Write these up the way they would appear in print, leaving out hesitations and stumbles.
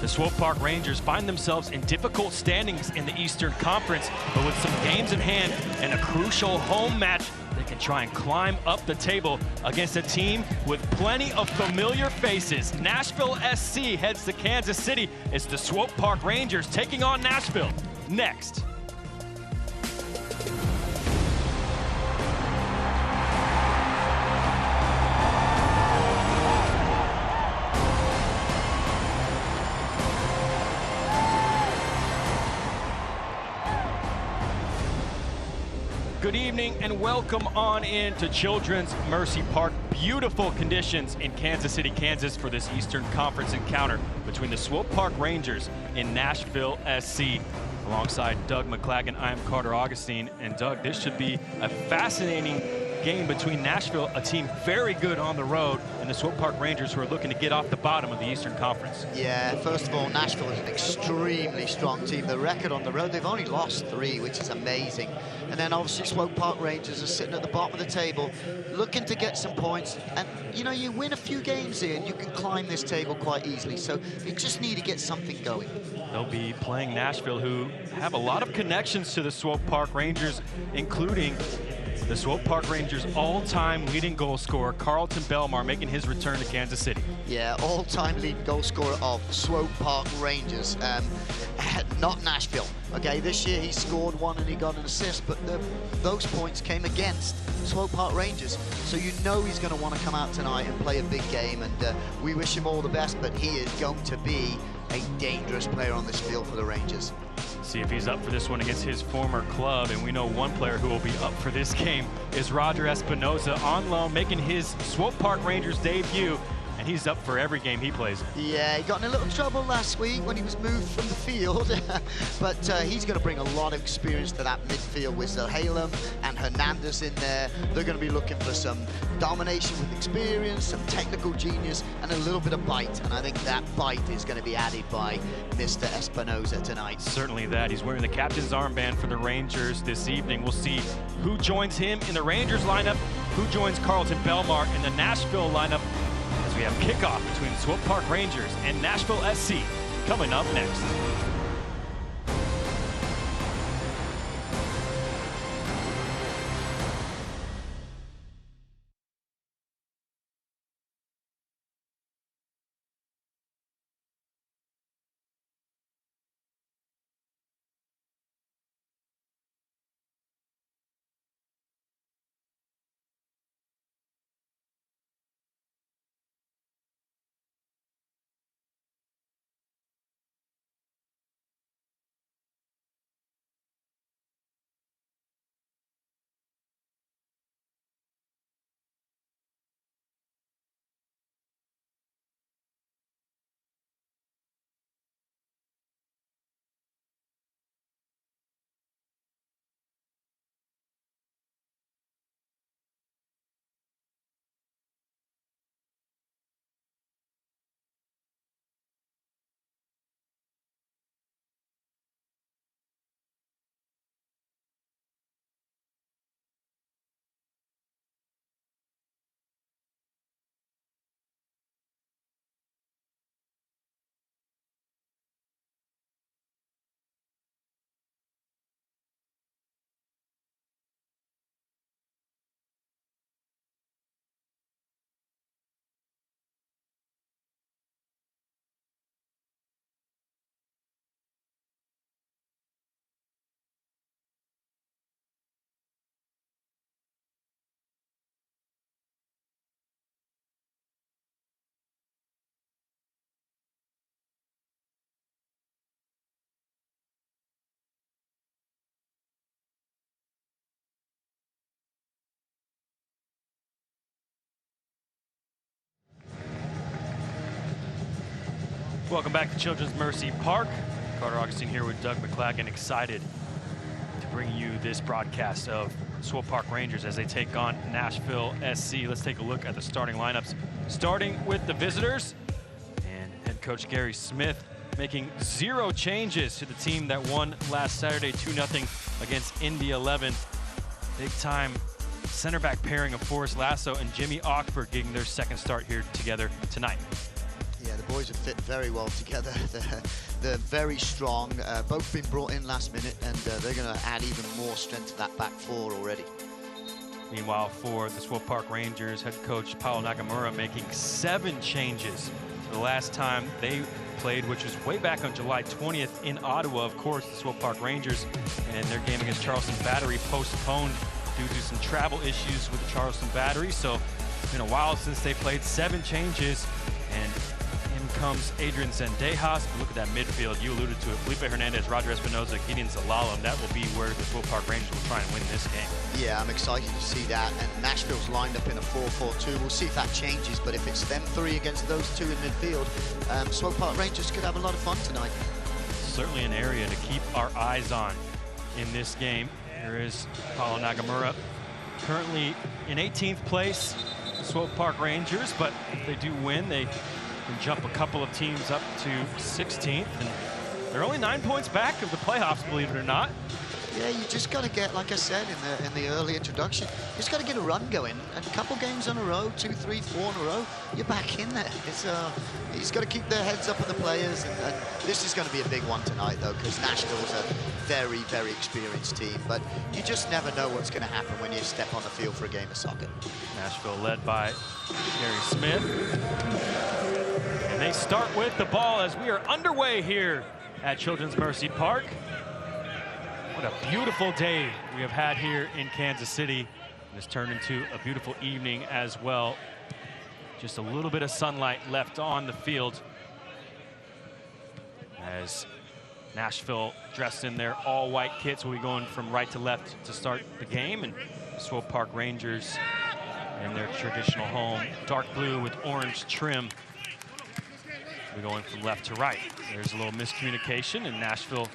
Swope Park Rangers find themselves in difficult standings in the Eastern Conference, but with some games in hand and a crucial home match, they can try and climb up the table against a team with plenty of familiar faces. Nashville SC heads to Kansas City. It's the Swope Park Rangers taking on Nashville. Next. Good evening and welcome on in to Children's Mercy Park. Beautiful conditions in Kansas City, Kansas for this Eastern Conference encounter between the Swope Park Rangers and Nashville SC. Alongside Doug McClagan, I am Carter Augustine. And Doug, this should be a fascinating game between Nashville, a team very good on the road, and the Swope Park Rangers, who are looking to get off the bottom of the Eastern Conference. Yeah, first of all, Nashville is an extremely strong team. The record on the road, they've only lost 3, which is amazing. And then obviously Swope Park Rangers are sitting at the bottom of the table, looking to get some points. And you know, you win a few games here and you can climb this table quite easily. So you just need to get something going. They'll be playing Nashville, who have a lot of connections to the Swope Park Rangers, including the Swope Park Rangers' all-time leading goal scorer, Carlton Belmar, making his return to Kansas City. Yeah, all-time leading goal scorer of Swope Park Rangers, not Nashville. Okay, this year he scored 1 and he got an assist, but those points came against Swope Park Rangers. So you know he's going to want to come out tonight and play a big game, and we wish him all the best, but he is going to be a dangerous player on this field for the Rangers. See if he's up for this one against his former club, and we know one player who will be up for this game is Roger Espinoza, on loan, making his Swope Park Rangers debut, and he's up for every game he plays. Yeah, he got in a little trouble last week when he was moved from the field, but he's going to bring a lot of experience to that midfield with Zalhalem and Hernandez in there. They're going to be looking for some domination with experience, some technical genius, and a little bit of bite, and I think that bite is going to be added by Mr. Espinoza tonight. Certainly that. He's wearing the captain's armband for the Rangers this evening. We'll see who joins him in the Rangers lineup, who joins Carlton Belmar in the Nashville lineup, as we have kickoff between the Swope Park Rangers and Nashville SC coming up next. Welcome back to Children's Mercy Park. Carter Augustine here with Doug McClagan, excited to bring you this broadcast of Swope Park Rangers as they take on Nashville SC. Let's take a look at the starting lineups, starting with the visitors. And head coach Gary Smith making 0 changes to the team that won last Saturday 2-0 against Indy 11. Big time center back pairing of Forrest Lasso and Jimmy Ockford getting their second start here together tonight. Yeah, the boys have fit very well together. They're very strong. Both been brought in last minute, and they're going to add even more strength to that back four already. Meanwhile, for the Swope Park Rangers, head coach Paulo Nagamura making 7 changes to the last time they played, which was way back on July 20th in Ottawa. Of course, the Swope Park Rangers and their game against Charleston Battery postponed due to some travel issues with the Charleston Battery. So it's been a while since they played. 7 changes, and in comes Adrian Zendejas. Look at that midfield. You alluded to it. Felipe Hernandez, Roger Espinoza, Gideon Zalalem. That will be where the Swope Park Rangers will try and win this game. Yeah, I'm excited to see that. And Nashville's lined up in a 4-4-2. We'll see if that changes, but if it's them 3 against those 2 in midfield, Swope Park Rangers could have a lot of fun tonight. Certainly an area to keep our eyes on in this game. Here is Paulo Nagamura, currently in 18th place, the Swope Park Rangers, but if they do win, they can jump a couple of teams up to 16th, and they're only 9 points back of the playoffs, believe it or not. Yeah, you just got to get, like I said in the early introduction, you just got to get a run going, and a couple games in a row, 2, 3, 4 in a row, you're back in there. It's he's got to keep their heads up with the players, and this is going to be a big one tonight, though, because Nashville's a very, very experienced team, but you just never know what's going to happen when you step on the field for a game of soccer. Nashville led by Gary Smith, and they start with the ball as we are underway here at Children's Mercy Park. What a beautiful day we have had here in Kansas City. It's turned into a beautiful evening as well. Just a little bit of sunlight left on the field as Nashville, dressed in their all-white kits, will be going from right to left to start the game, and the Swope Park Rangers in their traditional home, dark blue with orange trim, will be going from left to right. There's a little miscommunication, and Nashville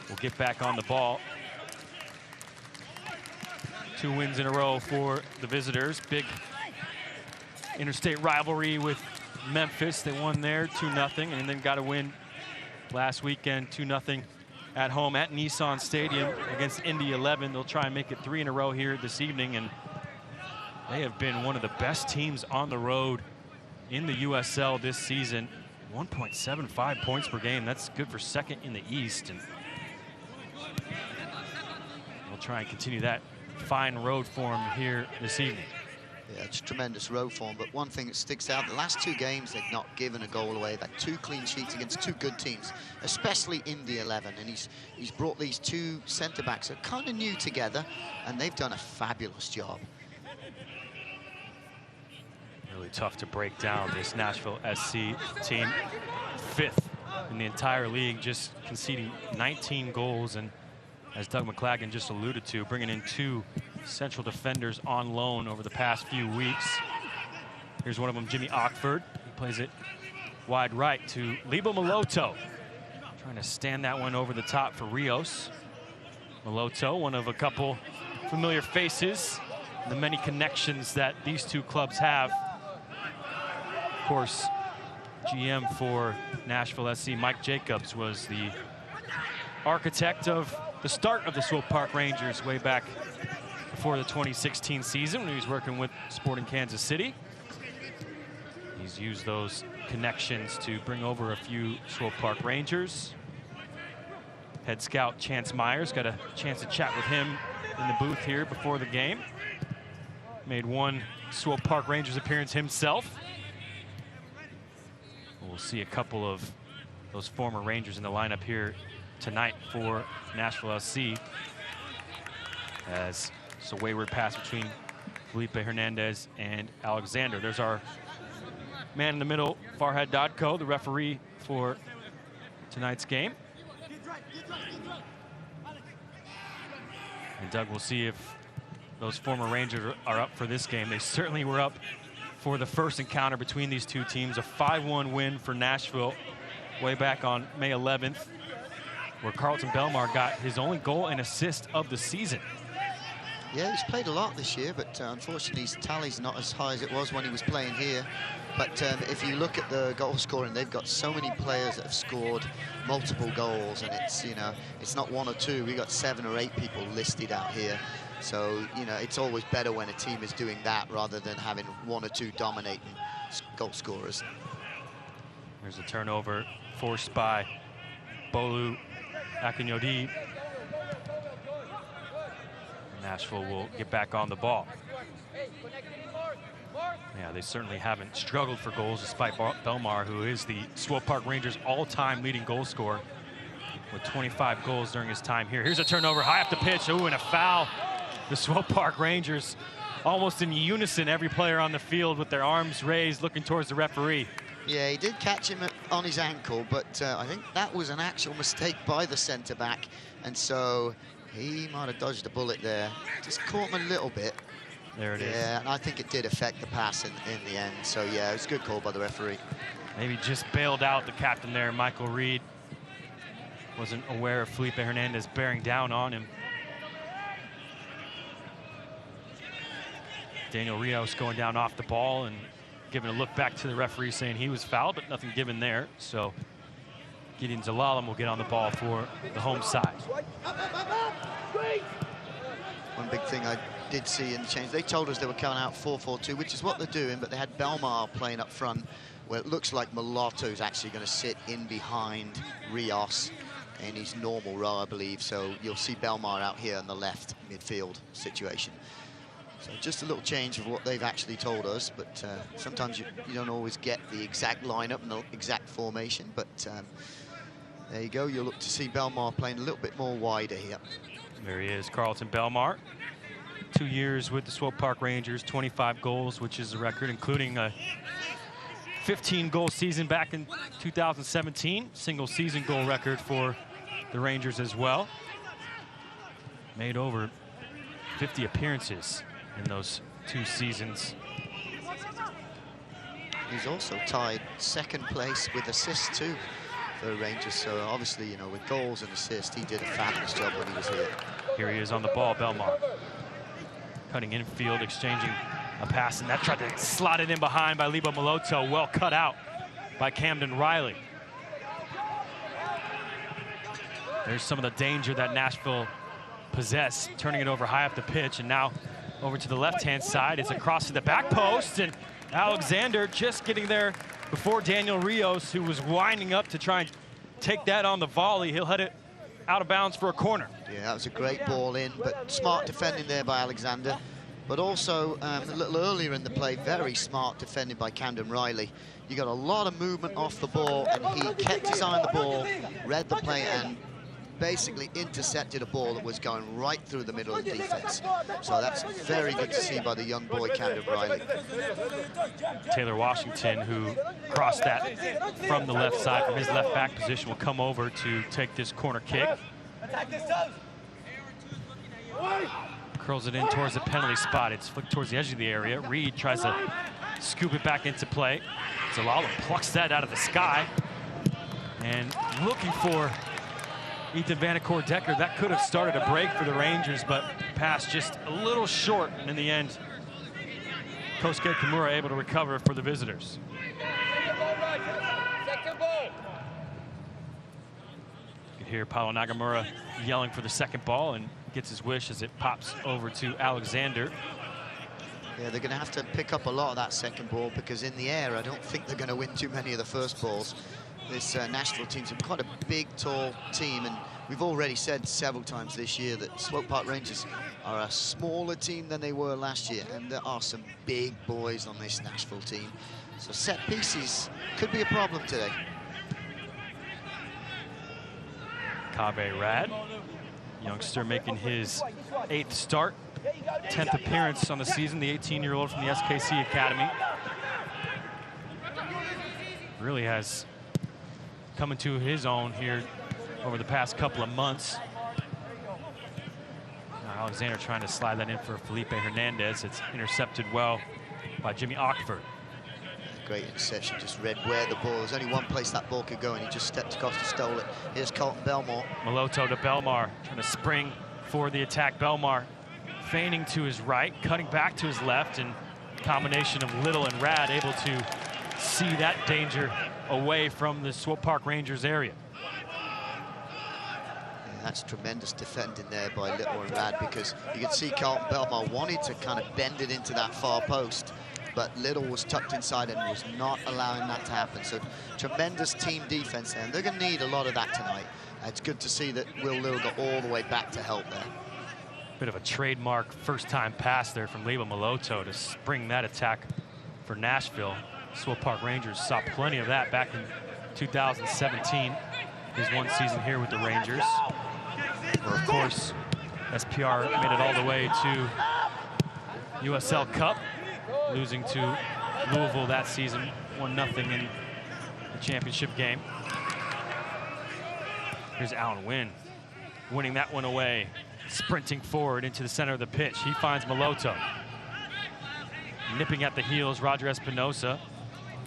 will get back on the ball. 2 wins in a row for the visitors. Big interstate rivalry with Memphis. They won there 2-0, and then got a win last weekend 2-0 at home at Nissan Stadium against Indy 11. They'll try and make it 3 in a row here this evening, and they have been one of the best teams on the road in the USL this season. 1.75 points per game. That's good for second in the East, and we'll try and continue that fine road form here this evening. Yeah, it's tremendous road form, but one thing that sticks out, the last 2 games, they've not given a goal away. They've had 2 clean sheets against 2 good teams, especially Indy 11, and he's brought these 2 centre-backs that are kind of new together, and they've done a fabulous job. Really tough to break down this Nashville SC team. 5th in the entire league, just conceding 19 goals, and as Doug McClagan just alluded to, bringing in 2 central defenders on loan over the past few weeks. Here's one of them, Jimmy Ockford. He plays it wide right to Lebo Maloto. Trying to stand that one over the top for Rios. Maloto, one of a couple familiar faces, the many connections that these 2 clubs have. Of course, GM for Nashville SC, Mike Jacobs, was the architect of the start of the Swope Park Rangers way back before the 2016 season when he was working with Sporting Kansas City. He's used those connections to bring over a few Swope Park Rangers. Head scout Chance Myers, got a chance to chat with him in the booth here before the game. Made 1 Swope Park Rangers appearance himself. We'll see a couple of those former Rangers in the lineup here tonight for Nashville SC, as it's a wayward pass between Felipe Hernandez and Alexander. There's our man in the middle, Farhad Dodko, the referee for tonight's game. And Doug will see if those former Rangers are up for this game. They certainly were up for the first encounter between these 2 teams, a 5-1 win for Nashville way back on May 11th, where Carlton Belmar got his only goal and assist of the season. Yeah, he's played a lot this year, but unfortunately his tally's not as high as it was when he was playing here. But if you look at the goal scoring, they've got so many players that have scored multiple goals, and it's, you know, it's not 1 or 2. We've got 7 or 8 people listed out here. So, you know, it's always better when a team is doing that rather than having 1 or 2 dominating goal scorers. There's a turnover forced by Bolu Akinyodi. Nashville will get back on the ball. Yeah, they certainly haven't struggled for goals despite Belmar, who is the Swope Park Rangers all-time leading goal scorer with 25 goals during his time here. Here's a turnover high up the pitch. Ooh, and a foul. The Swope Park Rangers almost in unison, every player on the field with their arms raised looking towards the referee. Yeah, he did catch him on his ankle, but I think that was an actual mistake by the centre-back, and so he might have dodged a bullet there. Just caught him a little bit. There it is. Yeah, and I think it did affect the pass in the end. So, yeah, it was a good call by the referee. Maybe just bailed out the captain there, Michael Reed. Wasn't aware of Felipe Hernandez bearing down on him. Daniel Rios going down off the ball and giving a look back to the referee saying he was fouled, but nothing given there. So Gideon Zelalem will get on the ball for the home side. One big thing I did see in the change, they told us they were coming out 4-4-2, which is what they're doing, but they had Belmar playing up front, where it looks like Mulatto's actually going to sit in behind Rios in his normal role, I believe. So you'll see Belmar out here in the left midfield situation. So just a little change of what they've actually told us, but sometimes you don't always get the exact lineup and the exact formation, but there you go. You'll look to see Belmar playing a little bit more wider here. There he is, Carlton Belmar. 2 years with the Swope Park Rangers, 25 goals, which is a record, including a 15-goal season back in 2017. Single season goal record for the Rangers as well. Made over 50 appearances in those 2 seasons. He's also tied second place with assists too for the Rangers. So obviously, you know, with goals and assists, he did a fabulous job when he was here. Here he is on the ball, Belmar. Cutting infield, exchanging a pass, and that tried to slot it in behind by Lebo Moloto. Well cut out by Camden Riley. There's some of the danger that Nashville possessed, turning it over high up the pitch, and now over to the left-hand side. It's across to the back post, and Alexander just getting there before Daniel Rios, who was winding up to try and take that on the volley. He'll head it out of bounds for a corner. Yeah, that was a great ball in, but smart defending there by Alexander. But also, a little earlier in the play, very smart defending by Camden Riley. You got a lot of movement off the ball, and he kept his eye on the ball, read the play, and basically intercepted a ball that was going right through the middle of the defense. So that's very good to see by the young boy, Camden Riley. Taylor Washington, who crossed that from the left side, from his left back position, will come over to take this corner kick. Curls it in towards the penalty spot. It's flicked towards the edge of the area. Reed tries to scoop it back into play. Zelalem plucks that out of the sky. And looking for Ethan Vanacore-Decker. That could have started a break for the Rangers, but pass just a little short. And in the end, Kosuke Kimura able to recover for the visitors. You can hear Paulo Nagamura yelling for the second ball and gets his wish as it pops over to Alexander. Yeah, they're going to have to pick up a lot of that second ball, because in the air, I don't think they're going to win too many of the first balls. This Nashville team's quite a big, tall team, and we've already said several times this year that Swope Park Rangers are a smaller team than they were last year, and there are some big boys on this Nashville team. So set pieces could be a problem today. Kaveh Rad, youngster making his 8th start, 10th appearance on the season, the 18-year-old from the SKC Academy. Really has come into his own here over the past couple of months. Now Alexander trying to slide that in for Felipe Hernandez. It's intercepted well by Jimmy Ockford. Great interception, just read where the ball. There's only one place that ball could go, and he just stepped across and stole it. Here's Carlton Belmar. Moloto to Belmar, trying to spring for the attack. Belmar feigning to his right, cutting back to his left, and combination of Little and Rad able to see that danger away from the Swope Park Rangers area. And that's tremendous defending there by Little and Rad, because you can see Carlton Belmar wanted to kind of bend it into that far post, but Little was tucked inside and was not allowing that to happen. So tremendous team defense there, and they're going to need a lot of that tonight. It's good to see that Will Little got all the way back to help there. Bit of a trademark first-time pass there from Leba Moloto to spring that attack for Nashville. Swope Park Rangers saw plenty of that back in 2017, his one season here with the Rangers. Where, of course, SPR made it all the way to USL Cup, losing to Louisville that season, 1-0 in the championship game. Here's Alan Wynn, winning that one away, sprinting forward into the center of the pitch. He finds Moloto. Nipping at the heels, Roger Espinosa.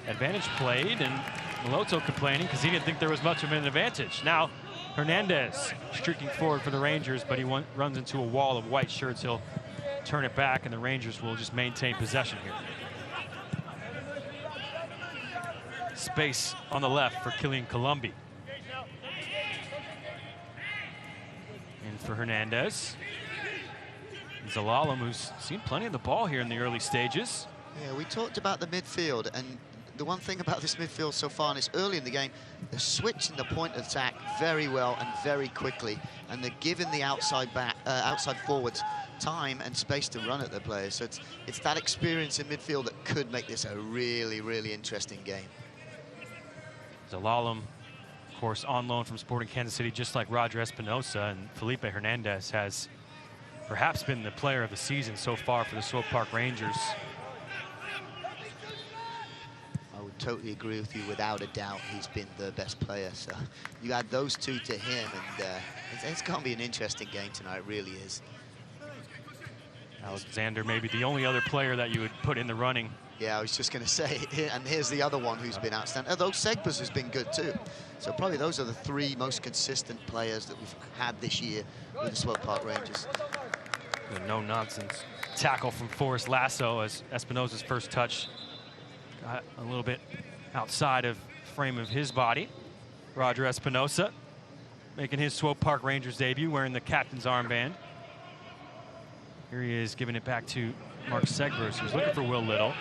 Advantage played, and Moloto complaining because he didn't think there was much of an advantage. Now, Hernandez streaking forward for the Rangers, but he runs into a wall of white shirts. He'll turn it back, and the Rangers will just maintain possession here. Space on the left for Killian Columbi. And for Hernandez. Zalalam, who's seen plenty of the ball here in the early stages. Yeah, we talked about the midfield, and the one thing about this midfield so far, and it's early in the game, they're switching the point of attack very well and very quickly, and they're giving the outside forwards time and space to run at their players. So it's that experience in midfield that could make this a really, really interesting game. Zalalam, of course, on loan from Sporting Kansas City, just like Roger Espinosa, and Felipe Hernandez has perhaps been the player of the season so far for the Swope Park Rangers. I would totally agree with you. Without a doubt, he's been the best player. So you add those two to him, and it's going to be an interesting game tonight. It really is. Alexander, maybe the only other player that you would put in the running. Yeah, I was just going to say, and here's the other one who's been outstanding. Although Segba's has been good too. So probably those are the three most consistent players that we've had this year with the Swope Park Rangers. A no-nonsense tackle from Forrest Lasso as Espinosa's first touch got a little bit outside of frame of his body. Roger Espinosa making his Swope Park Rangers debut, wearing the captain's armband. Here he is giving it back to Mark Segbers, who's looking for Will Little.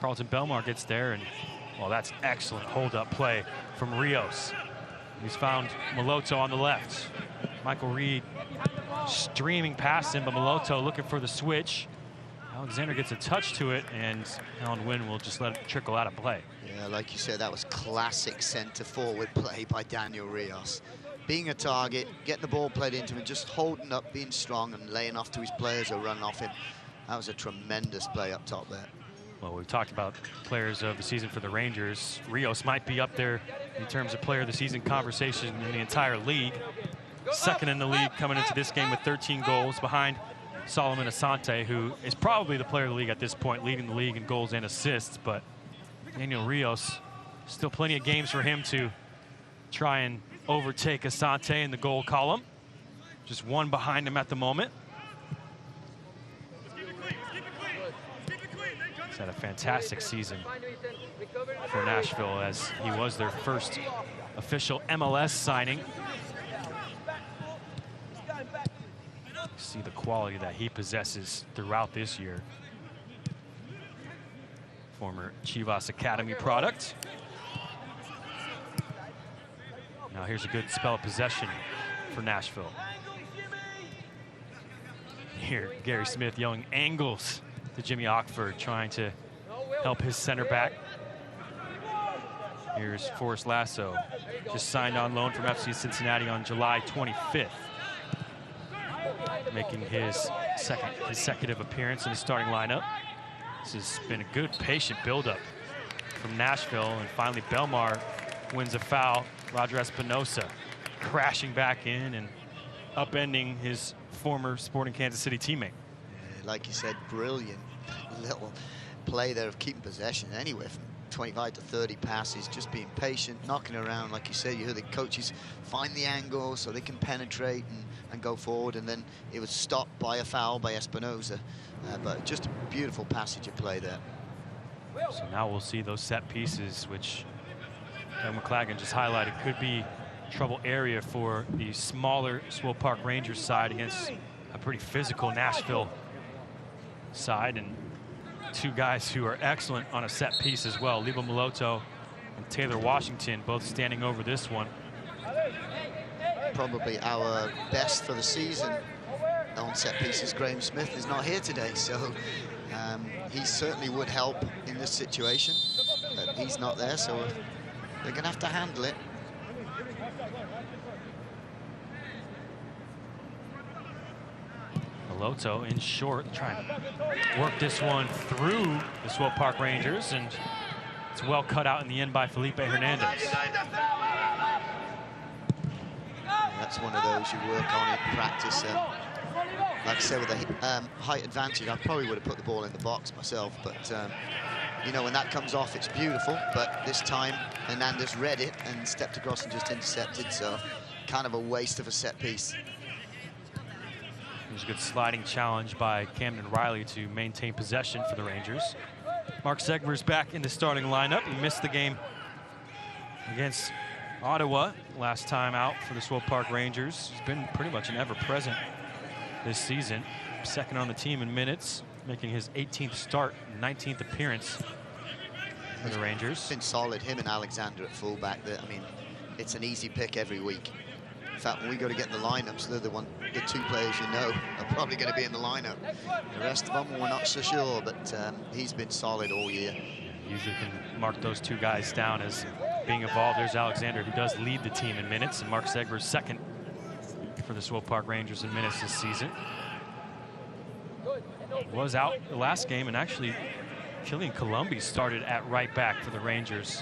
Carlton Belmar gets there, and well, that's excellent hold-up play from Rios. He's found Moloto on the left. Michael Reed streaming past him, but Moloto looking for the switch. Alexander gets a touch to it, and Alan Wynn will just let it trickle out of play. Yeah, like you said, that was classic center-forward play by Daniel Rios. Being a target, getting the ball played into him, and just holding up, being strong, and laying off to his players or running off him. That was a tremendous play up top there. Well, we've talked about players of the season for the Rangers. Rios might be up there in terms of player of the season conversation in the entire league. Second in the league coming into this game with 13 goals behind Solomon Asante, who is probably the player of the league at this point, leading the league in goals and assists. But Daniel Rios, still plenty of games for him to try and overtake Asante in the goal column. Just one behind him at the moment. He's had a fantastic season for Nashville, as he was their first official MLS signing. See the quality that he possesses throughout this year. Former Chivas Academy product. Now here's a good spell of possession for Nashville. Here, Gary Smith yelling angles to Jimmy Ockford, trying to help his center back. Here's Forrest Lasso, just signed on loan from FC Cincinnati on July 25th. Making his second consecutive appearance in the starting lineup. This has been a good, patient buildup from Nashville, and finally Belmar wins a foul. Roger Espinosa crashing back in and upending his former Sporting Kansas City teammate. Like you said, brilliant little play there of keeping possession anywhere from 25 to 30 passes, just being patient, knocking around. Like you said, you hear the coaches find the angle so they can penetrate and go forward, and then it was stopped by a foul by Espinosa. But just a beautiful passage of play there. So now we'll see those set pieces, which Doug McClagan just highlighted could be trouble area for the smaller Swope Park Rangers side against a pretty physical Nashville side. And two guys who are excellent on a set piece as well. Lebo Moloto and Taylor Washington both standing over this one. Probably our best for the season on set pieces. Graham Smith is not here today, so he certainly would help in this situation, but he's not there, so they're going to have to handle it. Moloto in short, trying to work this one through the Swope Park Rangers, and it's well cut out in the end by Felipe Hernandez. That's one of those you work on in practice. Like I said, with a height advantage, I probably would have put the ball in the box myself, but you know, when that comes off, it's beautiful. But this time, Hernandez read it and stepped across and just intercepted, so kind of a waste of a set piece. There's a good sliding challenge by Camden Riley to maintain possession for the Rangers. Mark Segber's back in the starting lineup. He missed the game against Ottawa last time out for the Swope Park Rangers. He's been pretty much an ever-present this season. Second on the team in minutes, making his 18th start, 19th appearance for the Rangers. It's been solid, him and Alexander at fullback. I mean, it's an easy pick every week. In fact, when we go to get in the lineups, they're the two players you know are probably going to be in the lineup. The rest of them, we're not so sure, but he's been solid all year. Usually can mark those two guys down as being involved. There's Alexander, who does lead the team in minutes, and Mark Segber's second for the Swope Park Rangers in minutes this season. Was out the last game, and actually Killian Colombi started at right back for the Rangers.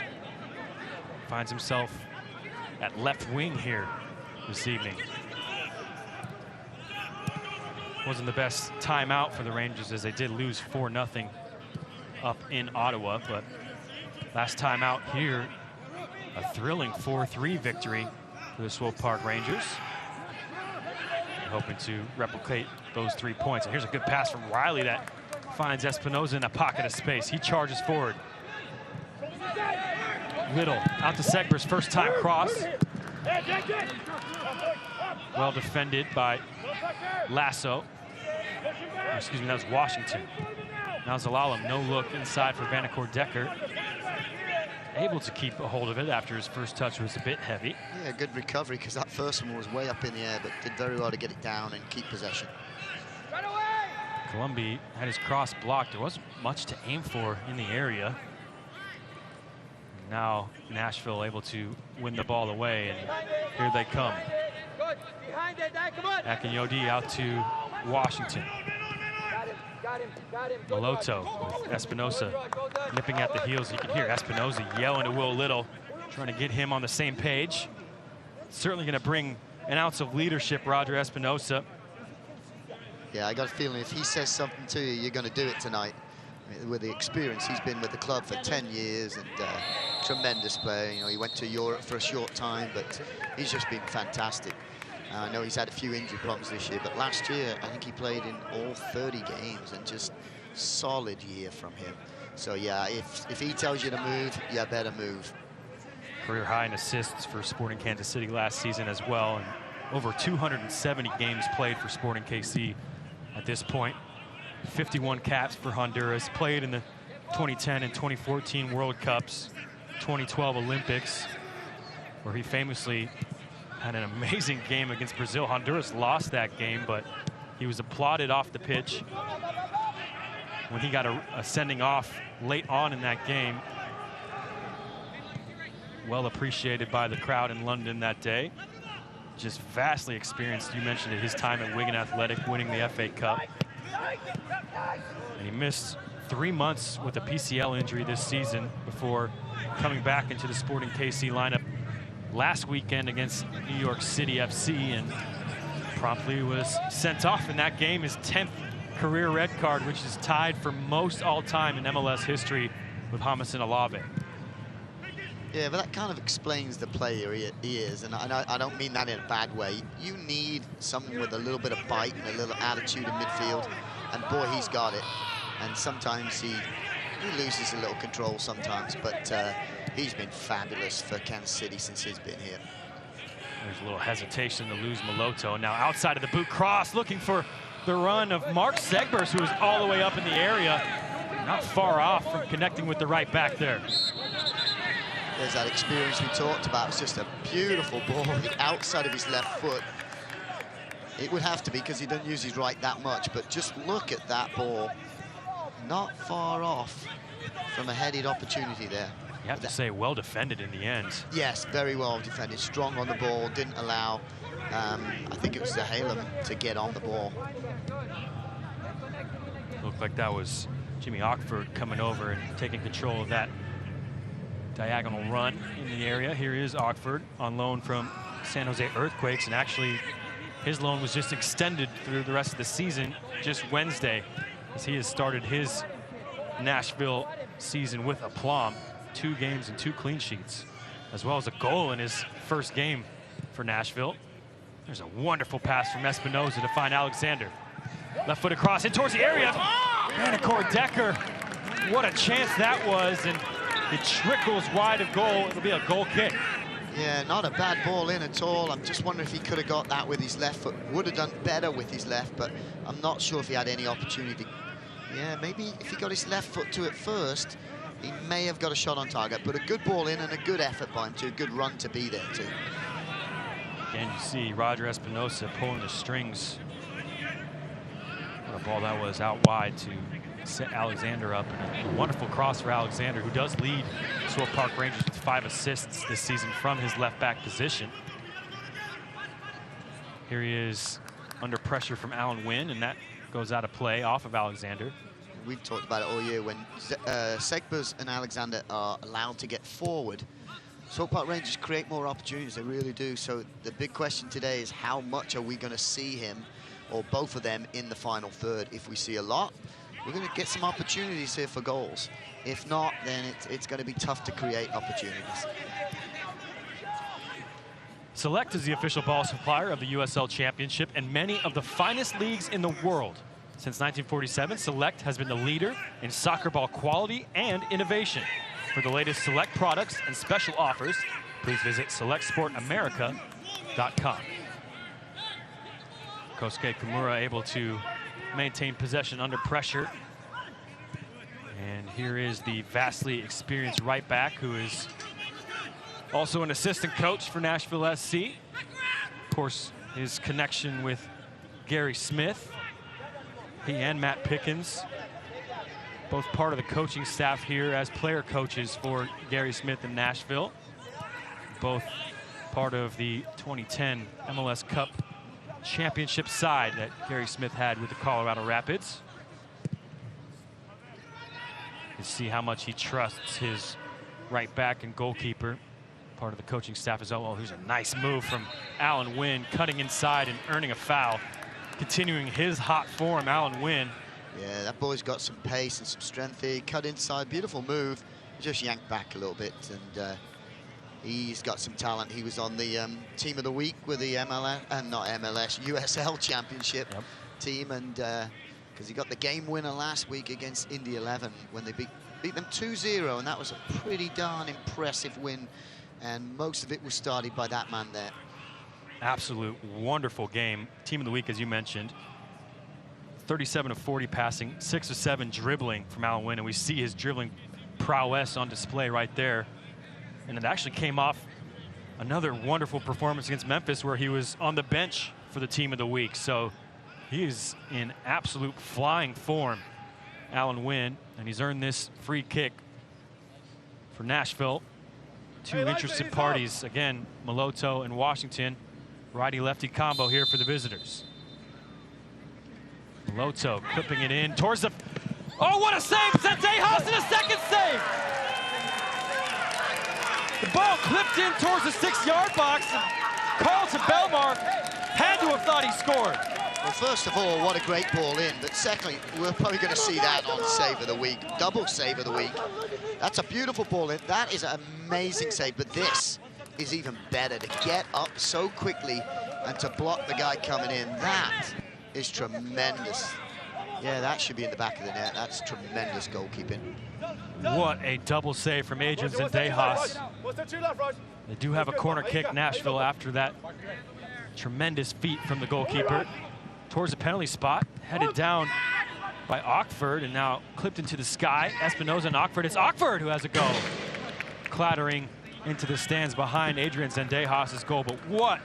Finds himself at left wing here this evening. Wasn't the best timeout for the Rangers, as they did lose 4-0 up in Ottawa, but last time out here, a thrilling 4-3 victory for the Swope Park Rangers. Hoping to replicate those 3 points. And here's a good pass from Riley that finds Espinoza in a pocket of space. He charges forward. Little out to Segber's first time cross. Well defended by Lasso. Excuse me, that was Washington. Now Zalalem, no look inside for Vanacore Decker. Able to keep a hold of it after his first touch was a bit heavy. Yeah, good recovery, because that first one was way up in the air, but did very well to get it down and keep possession. Colombi had his cross blocked. There wasn't much to aim for in the area. Now Nashville able to win the ball away, and here they come. Akinyodi out to Washington. Moloto with Espinoza nipping at the heels. You can hear Espinoza yelling to Will Little, trying to get him on the same page. Certainly going to bring an ounce of leadership, Roger Espinoza. Yeah, I got a feeling if he says something to you, you're going to do it tonight. I mean, with the experience, he's been with the club for 10 years and tremendous player. You know, he went to Europe for a short time, but he's just been fantastic. I know he's had a few injury problems this year, but last year I think he played in all 30 games, and just solid year from him. So yeah, if he tells you to move, you better move. Career high in assists for Sporting Kansas City last season as well, and over 270 games played for Sporting KC at this point. 51 caps for Honduras, played in the 2010 and 2014 World Cups, 2012 Olympics, where he famously had an amazing game against Brazil. Honduras lost that game, but he was applauded off the pitch when he got a sending off late on in that game. Well appreciated by the crowd in London that day. Just vastly experienced. You mentioned it, his time at Wigan Athletic, winning the FA Cup. And he missed 3 months with a PCL injury this season before coming back into the Sporting KC lineup last weekend against New York City FC, and promptly was sent off in that game, his 10th career red card, which is tied for most all-time in MLS history with Jamison Olave. Yeah, but that kind of explains the player he is, and I don't mean that in a bad way. You need someone with a little bit of bite and a little attitude in midfield, and boy, he's got it. And sometimes he loses a little control sometimes, but he's been fabulous for Kansas City since he's been here. There's a little hesitation to lose Moloto. Now outside of the boot cross, looking for the run of Mark Segbers, who is all the way up in the area. Not far off from connecting with the right back there. There's that experience we talked about. It's just a beautiful ball on the outside of his left foot. It would have to be because he doesn't use his right that much, but just look at that ball. Not far off from a headed opportunity there. You have to say well defended in the end. Yes, very well defended. Strong on the ball, didn't allow, I think it was Zahalem to get on the ball. Looked like that was Jimmy Ockford coming over and taking control of that diagonal run in the area. Here is Ockford on loan from San Jose Earthquakes, and actually his loan was just extended through the rest of the season just Wednesday, as he has started his Nashville season with aplomb. 2 games and 2 clean sheets, as well as a goal in his first game for Nashville. There's a wonderful pass from Espinoza to find Alexander. Left foot across in towards the area. Anacore Decker, what a chance that was, and it trickles wide of goal. It'll be a goal kick. Yeah, not a bad ball in at all. I'm just wondering if he could have got that with his left foot. Would have done better with his left, but I'm not sure if he had any opportunity. Yeah, maybe if he got his left foot to it first, he may have got a shot on target, but a good ball in and a good effort by him too. Good run to be there too. Again, you see Roger Espinoza pulling the strings. What a ball that was out wide to set Alexander up. And a wonderful cross for Alexander, who does lead Swope Park Rangers with 5 assists this season from his left back position. Here he is under pressure from Alan Wynn, and that goes out of play off of Alexander. We've talked about it all year. When Segbers and Alexander are allowed to get forward, Swope Park Rangers create more opportunities. They really do. So the big question today is how much are we going to see him or both of them in the final third? If we see a lot, we're going to get some opportunities here for goals. If not, then it's going to be tough to create opportunities. Select is the official ball supplier of the USL Championship and many of the finest leagues in the world. Since 1947, Select has been the leader in soccer ball quality and innovation. For the latest Select products and special offers, please visit selectsportamerica.com. Kosuke Kimura able to maintain possession under pressure. And here is the vastly experienced right back, who is also an assistant coach for Nashville SC. Of course, his connection with Gary Smith. He and Matt Pickens, both part of the coaching staff here as player coaches for Gary Smith in Nashville. Both part of the 2010 MLS Cup championship side that Gary Smith had with the Colorado Rapids. You see how much he trusts his right back and goalkeeper. Part of the coaching staff as well. Oh, here's a nice move from Alan Wynn, cutting inside and earning a foul. Continuing his hot form, Alan Wynn. Yeah, that boy's got some pace and some strength here. Cut inside, beautiful move. Just yanked back a little bit, and he's got some talent. He was on the team of the week with the USL Championship team, and because he got the game winner last week against Indy 11 when they beat them 2-0, and that was a pretty darn impressive win, and most of it was started by that man there. Absolute wonderful game. Team of the week, as you mentioned. 37 of 40 passing, 6 of 7 dribbling from Alan Wynn, and we see his dribbling prowess on display right there. And it actually came off another wonderful performance against Memphis, where he was on the bench for the team of the week. So he is in absolute flying form, Alan Wynn, and he's earned this free kick for Nashville. 2 interested parties, again, Maloto and Washington. Righty-lefty combo here for the visitors. Maloto clipping it in towards the... Oh, what a save! Dejas in a second save! The ball clipped in towards the 6-yard box, and Carlton Belmar had to have thought he scored. Well, first of all, what a great ball in, but secondly, we're probably going to see that on Save of the Week, double Save of the Week. That's a beautiful ball in. That is an amazing save, but this is even better, to get up so quickly and to block the guy coming in. That is tremendous. Yeah, that should be in the back of the net. That's tremendous goalkeeping. What a double save from Adrian Zendejas. They do have a corner kick, Nashville, after that tremendous feat from the goalkeeper. Towards the penalty spot, headed down by Ockford, and now clipped into the sky. Espinoza and Ockford. It's Ockford who has a go. Clattering into the stands behind Adrian Zendejas' goal. But what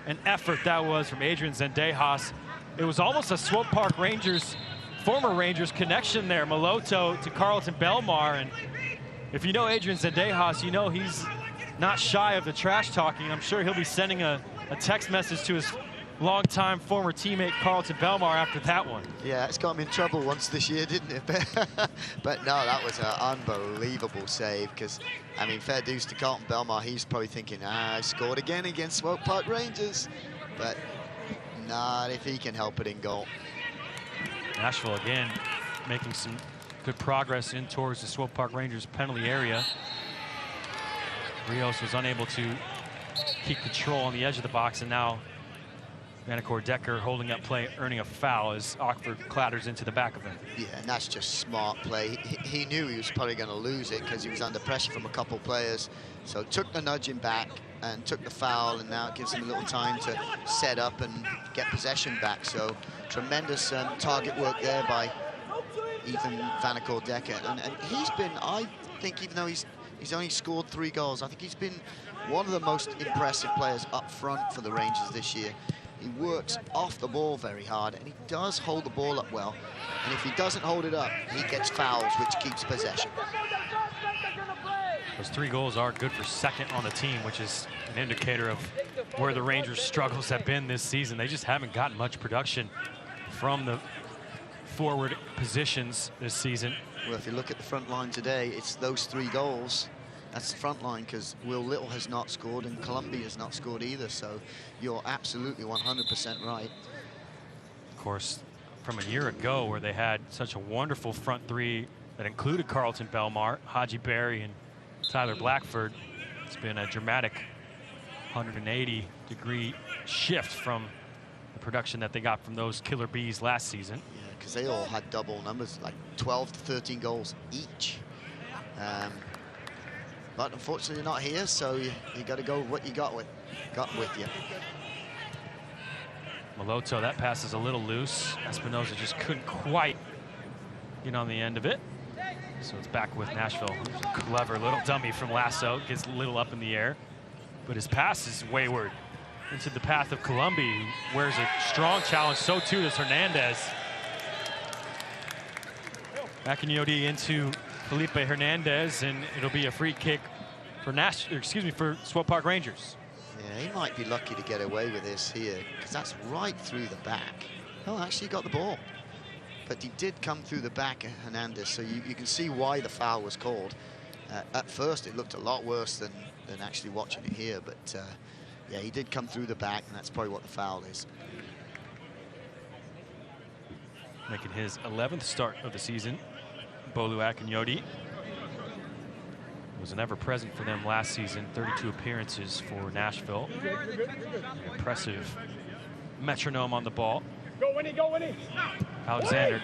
an effort that was from Adrian Zendejas. It was almost a Swope Park Rangers, former Rangers connection there. Maloto to Carlton Belmar. And if you know Adrian Zendejas, you know he's not shy of the trash talking. I'm sure he'll be sending a text message to his longtime former teammate Carlton Belmar after that one. Yeah, it's got him in trouble once this year, didn't it? But no, that was an unbelievable save, because, I mean, fair dues to Carlton Belmar. He's probably thinking, I scored again against Swope Park Rangers. But not if he can help it in goal. Nashville again making some good progress in towards the Swope Park Rangers penalty area. Rios was unable to keep control on the edge of the box, and now Vanacore Decker holding up play, earning a foul as Ockford clatters into the back of him. Yeah, and that's just smart play. He knew he was probably going to lose it because he was under pressure from a couple players. So took the nudging back and took the foul, and now it gives him a little time to set up and get possession back. So tremendous target work there by Ethan Vanacore Decker. And he's been, I think, even though he's only scored 3 goals, I think he's been one of the most impressive players up front for the Rangers this year. He works off the ball very hard, and he does hold the ball up well. And if he doesn't hold it up, he gets fouls, which keeps possession. Those 3 goals are good for second on the team, which is an indicator of where the Rangers' struggles have been this season. They just haven't gotten much production from the forward positions this season. Well, if you look at the front line today, it's those 3 goals. That's the front line, because Will Little has not scored and Columbia has not scored either. So you're absolutely 100% right. Of course, from a year ago where they had such a wonderful front 3 that included Carlton Belmar, Haji Berry, and Tyler Blackford, it's been a dramatic 180-degree shift from the production that they got from those Killer Bees last season. Yeah, because they all had double numbers, like 12 to 13 goals each. But unfortunately not here, so you got to go with what you got with you. Maloto, that pass is a little loose. Espinoza just couldn't quite get on the end of it. So it's back with Nashville. Clever little dummy from Lasso, gets a little up in the air. But his pass is wayward into the path of Columbia, who wears a strong challenge. So too does Hernandez. Akinyodi into Felipe Hernandez, and it'll be a free kick for for Swope Park Rangers. Yeah, he might be lucky to get away with this here, because that's right through the back. Oh, actually got the ball. But he did come through the back, Hernandez, so you can see why the foul was called. At first, it looked a lot worse than actually watching it here, but yeah, he did come through the back, and that's probably what the foul is. Making his 11th start of the season, Bolu Akinyodi was an ever-present for them last season. 32 appearances for Nashville. An impressive metronome on the ball. Go, Winnie, go, Winnie. Alexander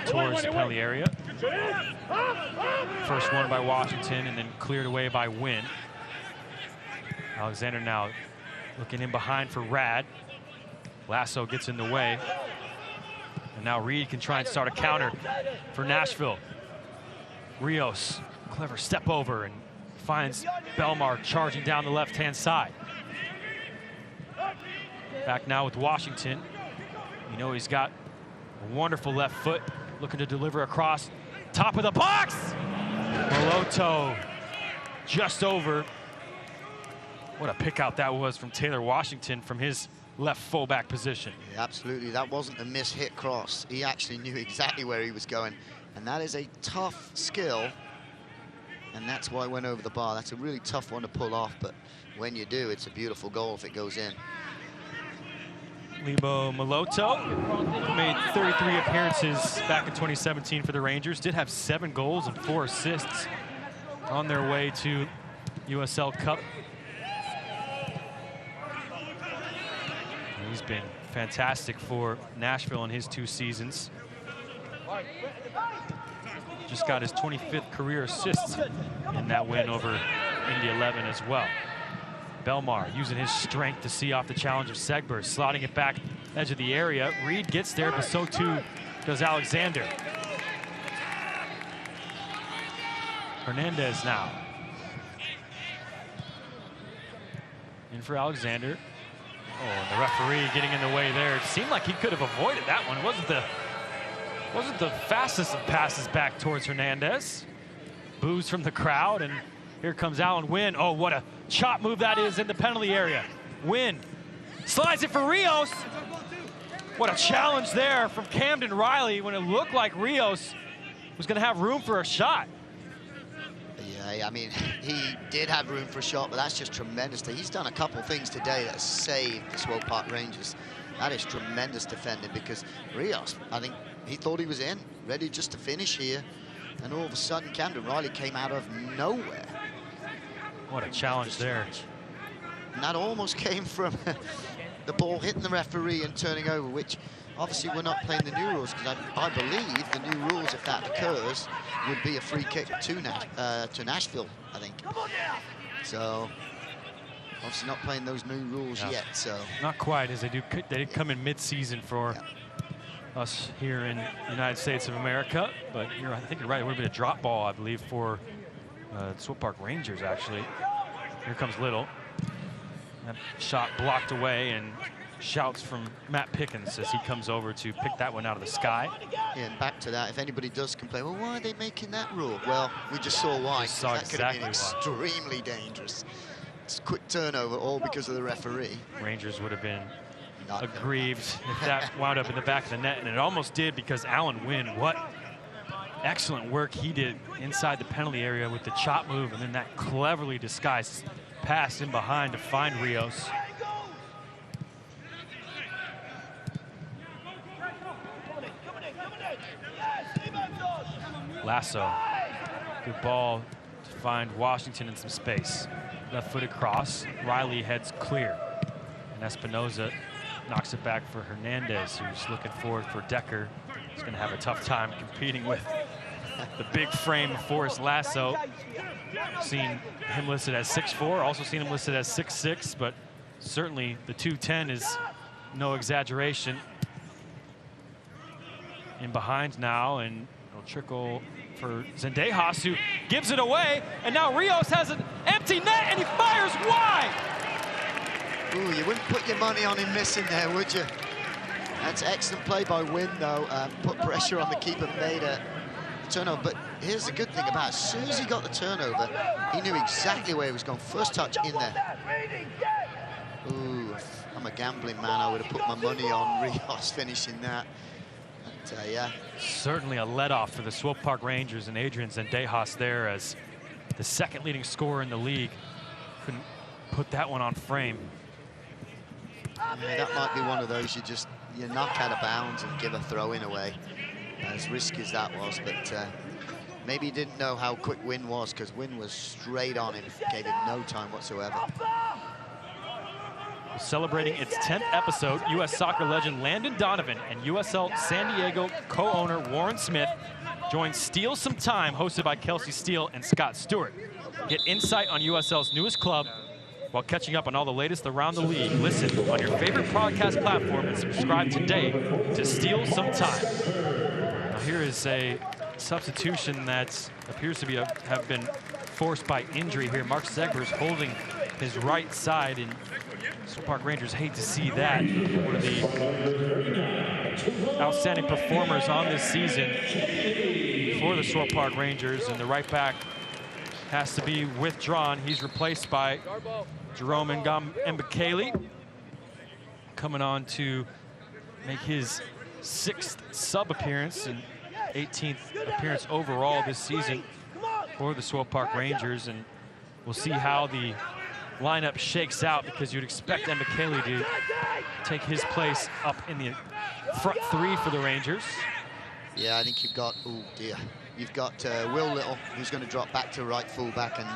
towards the penalty area. First one by Washington, and then cleared away by Wynn. Alexander now looking in behind for Rad. Lasso gets in the way. And now Reed can try and start a counter for Nashville. Rios, clever step over, and finds Belmar charging down the left-hand side. Back now with Washington. You know he's got a wonderful left foot, looking to deliver across top of the box. Maloto just over. What a pick out that was from Taylor Washington from his left fullback position. Yeah, absolutely, that wasn't a mis-hit cross. He actually knew exactly where he was going, and that is a tough skill, and that's why it went over the bar. That's a really tough one to pull off, but when you do, it's a beautiful goal if it goes in. Lebo Maloto made 33 appearances back in 2017 for the Rangers. Did have 7 goals and 4 assists on their way to USL Cup. He's been fantastic for Nashville in his 2 seasons. Just got his 25th career assist in that win over Indy 11 as well. Belmar using his strength to see off the challenge of Segber, slotting it back edge of the area. Reed gets there, but so too goes Alexander. Hernandez now. In for Alexander. Oh, and the referee getting in the way there. It seemed like he could have avoided that one. It wasn't the fastest of passes back towards Hernandez. Boos from the crowd, and here comes Alan Wynn. Oh, what a chop move that is in the penalty area. Wynn slides it for Rios. What a challenge there from Camden Riley when it looked like Rios was going to have room for a shot. Yeah, I mean, he did have room for a shot, but that's just tremendous. He's done a couple things today that saved the Swope Park Rangers. That is tremendous defending, because Rios, I think he thought he was in, ready just to finish here, and all of a sudden Camden Riley came out of nowhere. What a challenge there. And that almost came from the ball hitting the referee and turning over, which obviously we're not playing the new rules, because I believe the new rules, if that occurs, would be a free kick to Nashville, I think. So obviously not playing those new rules yet. So not quite, as they did come in mid-season for us here in the United States of America. But I think you're right. It would have been a drop ball, I believe, for Swope Park Rangers, actually. Here comes Little. That shot blocked away, and shouts from Matt Pickens as he comes over to pick that one out of the sky. Yeah, and back to that, if anybody does complain, well, why are they making that rule? Well, we just saw why. That could have been extremely dangerous. It's a quick turnover, all because of the referee. Rangers would have been aggrieved if that wound up in the back of the net, and it almost did, because Alan Wynn, what excellent work he did inside the penalty area with the chop move, and then that cleverly disguised pass in behind to find Rios. Lasso, good ball to find Washington in some space. Left-footed cross, Riley heads clear. And Espinoza knocks it back for Hernandez, who's looking forward for Decker. He's gonna have a tough time competing with the big frame of Forrest Lasso. Seen him listed as 6'4", also seen him listed as 6'6", but certainly the 210 is no exaggeration. In behind now, and it'll trickle for Zendejas, who gives it away, and now Rios has an empty net, and he fires wide! Ooh, you wouldn't put your money on him missing there, would you? That's excellent play by Wynn, though. Put pressure on the keeper, made a turnover. But here's the good thing about it. As soon as he got the turnover, he knew exactly where he was going. First touch in there. Ooh, if I'm a gambling man, I would have put my money on Rios finishing that. But, yeah. Certainly a let-off for the Swope Park Rangers, and Adrian Zendejas there as the second leading scorer in the league. Couldn't put that one on frame. Yeah, that might be one of those you knock out of bounds and give a throw-in away. As risky as that was, but maybe he didn't know how quick Wynn was, because Wynn was straight on him, gave him no time whatsoever. Celebrating its 10th episode, U.S. soccer legend Landon Donovan and USL San Diego co-owner Warren Smith join Steal Some Time, hosted by Kelsey Steele and Scott Stewart. Get insight on USL's newest club while catching up on all the latest around the league. Listen on your favorite podcast platform and subscribe today to Steal Some Time. Now here is a substitution that appears to have been forced by injury here. Mark Zegbers holding his right side, and Swope Park Rangers hate to see that. One of the outstanding performers on this season for the Swope Park Rangers, and the right back has to be withdrawn. He's replaced by Jerome Mbakele, coming on to make his 6th sub appearance and 18th appearance overall this season for the Swope Park Rangers, and we'll see how the lineup shakes out, because you'd expect Mbakele to take his place up in the front three for the Rangers. Yeah, I think you've got, oh dear, you've got Will Little, who's going to drop back to right fullback, and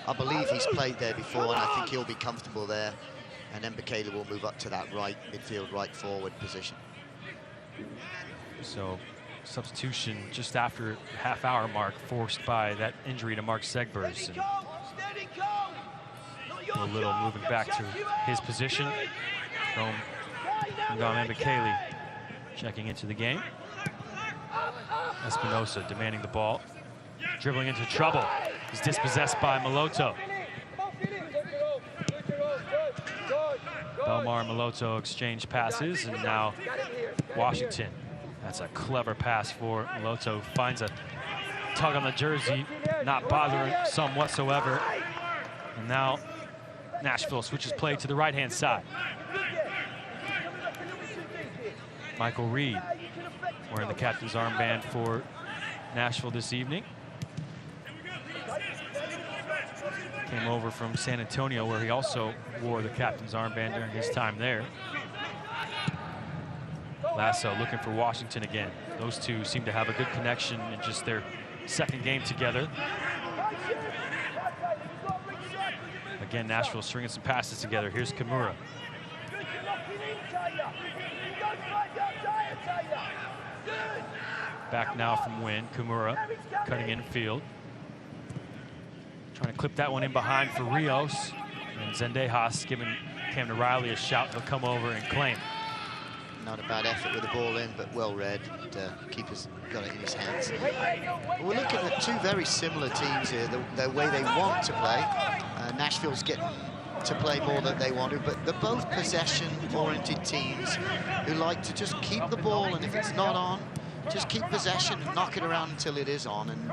I believe he's played there before, and I think he'll be comfortable there. And then Mbakele will move up to that right midfield, right forward position. So substitution just after the half-hour mark, forced by that injury to Mark Zegbers. A little moving back to his position from Mbakele checking into the game. Espinosa demanding the ball. Dribbling into trouble. He's dispossessed by Moloto. Belmar and Moloto exchange passes, and now Washington. That's a clever pass for Moloto. Finds a tug on the jersey, not bothering some whatsoever. And now Nashville switches play to the right-hand side. Michael Reed wearing the captain's armband for Nashville this evening. Came over from San Antonio, where he also wore the captain's armband during his time there. Lasso looking for Washington again. Those two seem to have a good connection in just their second game together. Again, Nashville stringing some passes together. Here's Kimura. Back now from Wynn. Kimura cutting in field. Trying to clip that one in behind for Rios. And Zendejas giving Camden Riley a shout. He'll come over and claim. Not a bad effort with the ball in, but well read. Keeper's got it in his hands. We're looking at two very similar teams here, the way they want to play. Nashville's getting to play more than they want to, but they're both possession-oriented teams who like to just keep the ball, and if it's not on, just keep possession and knock it around until it is on. And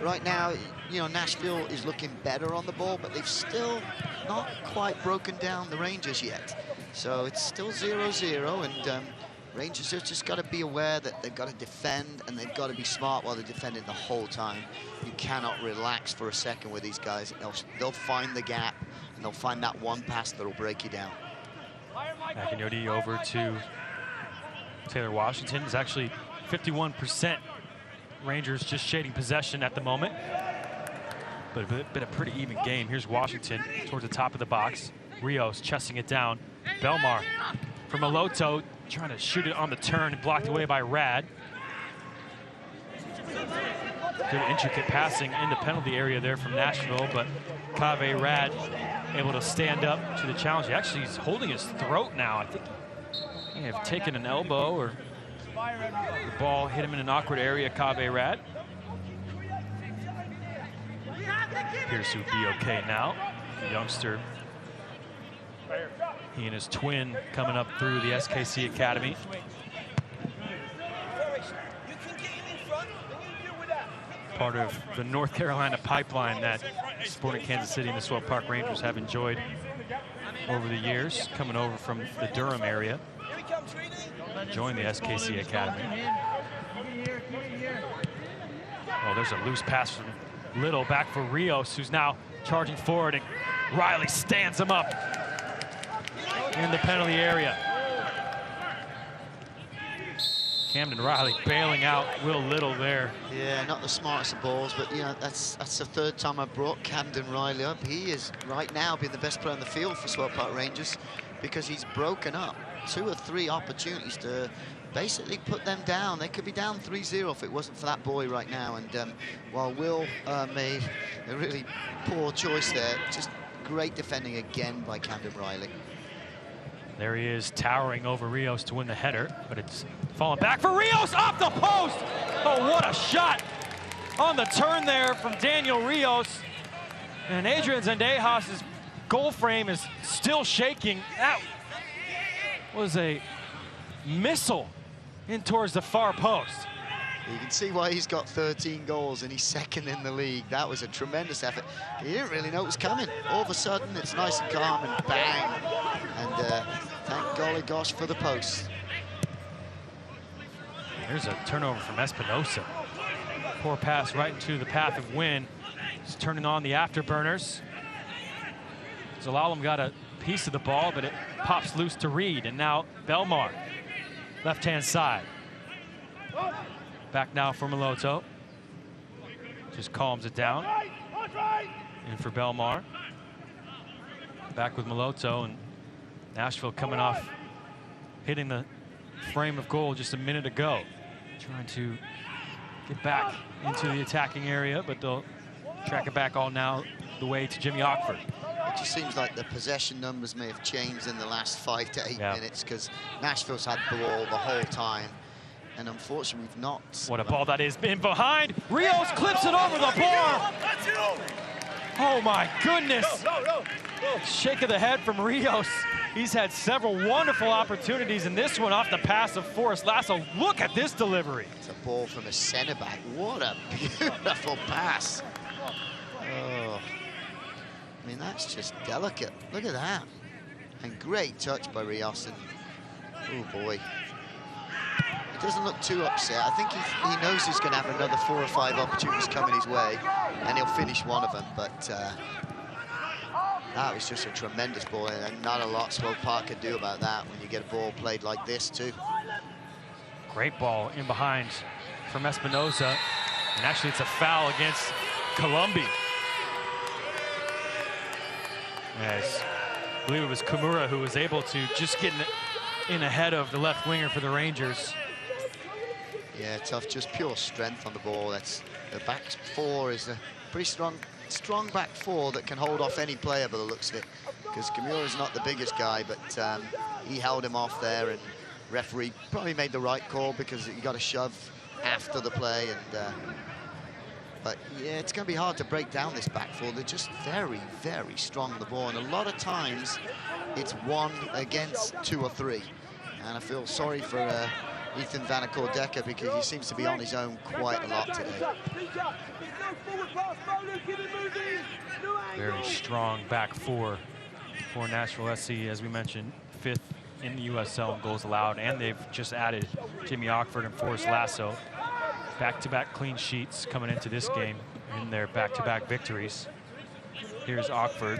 right now, you know, Nashville is looking better on the ball, but they've still not quite broken down the Rangers yet. So it's still 0-0, and Rangers have just got to be aware that they've got to defend, and they've got to be smart while they're defending the whole time. You cannot relax for a second with these guys. They'll find the gap, and they'll find that one pass that'll break you down. McInerney over to Taylor Washington. Is actually 51% Rangers just shading possession at the moment. But been a pretty even game. Here's Washington towards the top of the box. Rios chesting it down. Belmar for Moloto, trying to shoot it on the turn, blocked away by Rad. Good intricate passing in the penalty area there from Nashville, but Kave Rad able to stand up to the challenge. Actually, he's holding his throat now. I think he may have taken an elbow, or the ball hit him in an awkward area, Kave Rad. Appears to be okay now. The youngster, he and his twin coming up through the SKC Academy. Part of the North Carolina pipeline that Sporting Kansas City and the Swope Park Rangers have enjoyed over the years, coming over from the Durham area. Joined the SKC Academy. Oh, there's a loose pass from Little, back for Rios, who's now charging forward, and Riley stands him up in the penalty area. Camden Riley bailing out Will Little there. Yeah, not the smartest of balls, but you know, that's the third time I've brought Camden Riley up. He is right now being the best player on the field for Swope Park Rangers, because he's broken up 2 or 3 opportunities to basically put them down. They could be down 3-0 if it wasn't for that boy right now. And while Will made a really poor choice there, just great defending again by Camden Riley. There he is, towering over Rios to win the header, but it's falling back for Rios, off the post! Oh, what a shot on the turn there from Daniel Rios. And Adrian Zendejas' goal frame is still shaking. That was a missile in towards the far post. You can see why he's got 13 goals and he's second in the league. That was a tremendous effort. He didn't really know it was coming. All of a sudden, it's nice and calm, and bang. And thank golly gosh for the post. Here's a turnover from Espinosa. Poor pass right into the path of Wynn. He's turning on the afterburners. Zelalem got a piece of the ball, but it pops loose to Reed. And now Belmar, left-hand side. Back now for Moloto. Just calms it down. And for Belmar. Back with Moloto, and Nashville coming off hitting the frame of goal just a minute ago. Trying to get back into the attacking area, but they'll track it back all now the way to Jimmy Ockford. It just seems like the possession numbers may have changed in the last 5 to 8 minutes, because Nashville's had the ball the whole time. And unfortunately, we've not. What a ball that is. In behind. Rios clips it over the bar. Oh, my goodness. Shake of the head from Rios. He's had several wonderful opportunities, and this one off the pass of Forrest Lasso. Look at this delivery. It's a ball from a center back. What a beautiful pass. Oh, I mean, that's just delicate. Look at that. And great touch by Rios. And, oh, boy. He doesn't look too upset. I think he knows he's going to have another 4 or 5 opportunities coming his way, and he'll finish one of them. But that was just a tremendous ball, and not a lot Swope Park can do about that when you get a ball played like this, too. Great ball in behind from Espinoza. And actually, it's a foul against Colombi. Yes, I believe it was Kimura who was able to just get in ahead of the left winger for the Rangers. Yeah, tough, just pure strength on the ball. That's the back four is a pretty strong back four that can hold off any player by the looks of it. Because Kimura is not the biggest guy, but he held him off there, and referee probably made the right call because he got a shove after the play. And but yeah, it's going to be hard to break down this back four. They're just very, very strong on the ball, and a lot of times it's 1 against 2 or 3. And I feel sorry for Ethan Vanacore-Decker because he seems to be on his own quite a lot today. Very strong back four for Nashville SC, as we mentioned, 5th in the USL in goals allowed, and they've just added Jimmy Ockford and Forrest Lasso. Back-to-back clean sheets coming into this game in their back-to-back victories. Here's Ockford.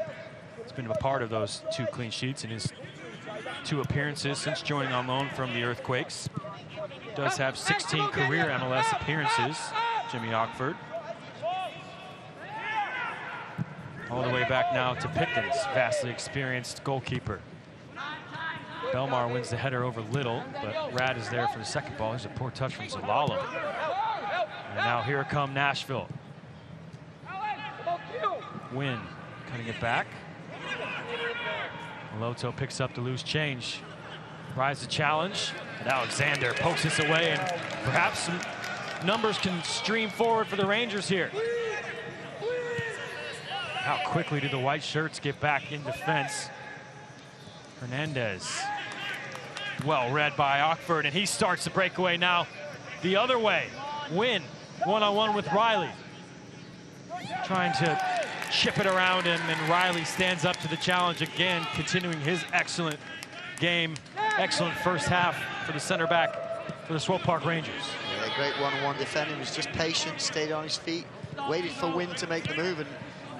He's been a part of those 2 clean sheets in his 2 appearances since joining on loan from the Earthquakes. Does have 16 career MLS appearances, Jimmy Ockford. All the way back now to Pickens, vastly experienced goalkeeper. Belmar wins the header over Little, but Rad is there for the second ball. There's a poor touch from Zalalem. And now here come Nashville. Win, cutting it back. Loto picks up the loose change. Rise the challenge, and Alexander pokes this away, and perhaps some numbers can stream forward for the Rangers here. How quickly do the white shirts get back in defense? Hernandez, well read by Ockford, and he starts the breakaway now the other way. Win, one-on-one with Riley. Trying to chip it around him, and Riley stands up to the challenge again, continuing his excellent game. Excellent first half for the center back for the Swope Park Rangers. Yeah, great one-on-one defending, was just patient, stayed on his feet, waited for Wynn to make the move, and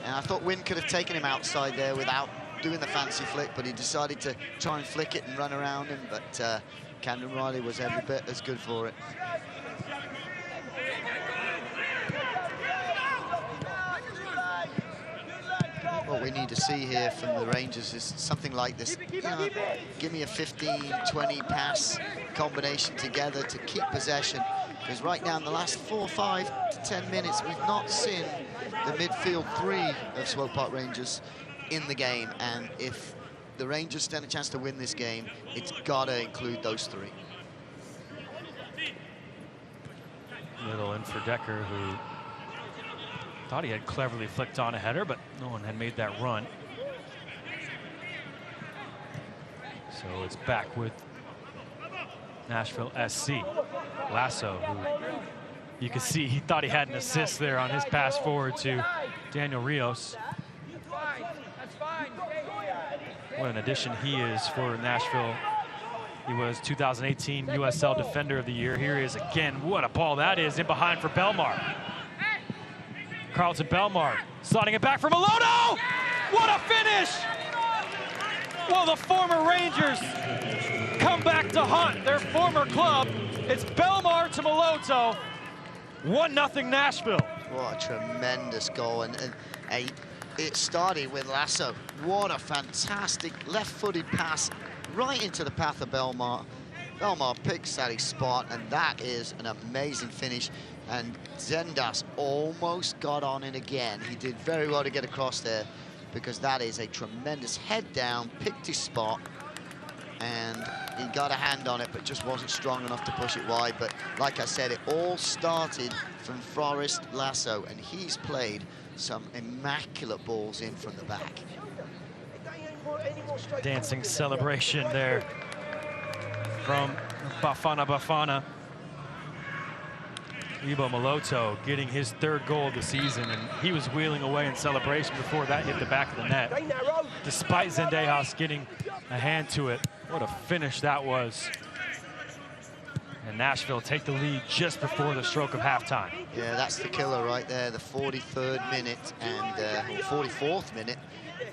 I thought Wynn could have taken him outside there without doing the fancy flick, but he decided to try and flick it and run around him, but Camden Riley was every bit as good for it. What we need to see here from the Rangers is something like this. You know, give me a 15-20 pass combination together to keep possession. Because right now in the last 4, 5 to 10 minutes, we've not seen the midfield 3 of Swope Park Rangers in the game. And if the Rangers stand a chance to win this game, it's got to include those 3. Little in for Decker, who thought he had cleverly flicked on a header, but no one had made that run. So it's back with Nashville SC. Lasso, who you can see he thought he had an assist there on his pass forward to Daniel Rios. What an addition he is for Nashville. He was 2018 USL Defender of the Year. Here he is again. What a ball that is, in behind for Belmar. Carlton Belmar sliding it back for Meloto! What a finish! Well, the former Rangers come back to haunt their former club. It's Belmar to Meloto. 1-0 Nashville. What a tremendous goal, and it started with Lasso. What a fantastic left-footed pass right into the path of Belmar. Belmar picks at his spot, and that is an amazing finish. And Zendas almost got on it again. He did very well to get across there, because that is a tremendous head down, picked his spot. And He got a hand on it, but just wasn't strong enough to push it wide. But like I said, it all started from Forrest Lasso, and he's played some immaculate balls in from the back. Dancing celebration there from Bafana. Ibo Maloto getting his 3rd goal of the season, and he was wheeling away in celebration before that hit the back of the net. Despite Zendejas getting a hand to it, what a finish that was. And Nashville take the lead just before the stroke of halftime. Yeah, that's the killer right there, the 43rd minute and 44th minute,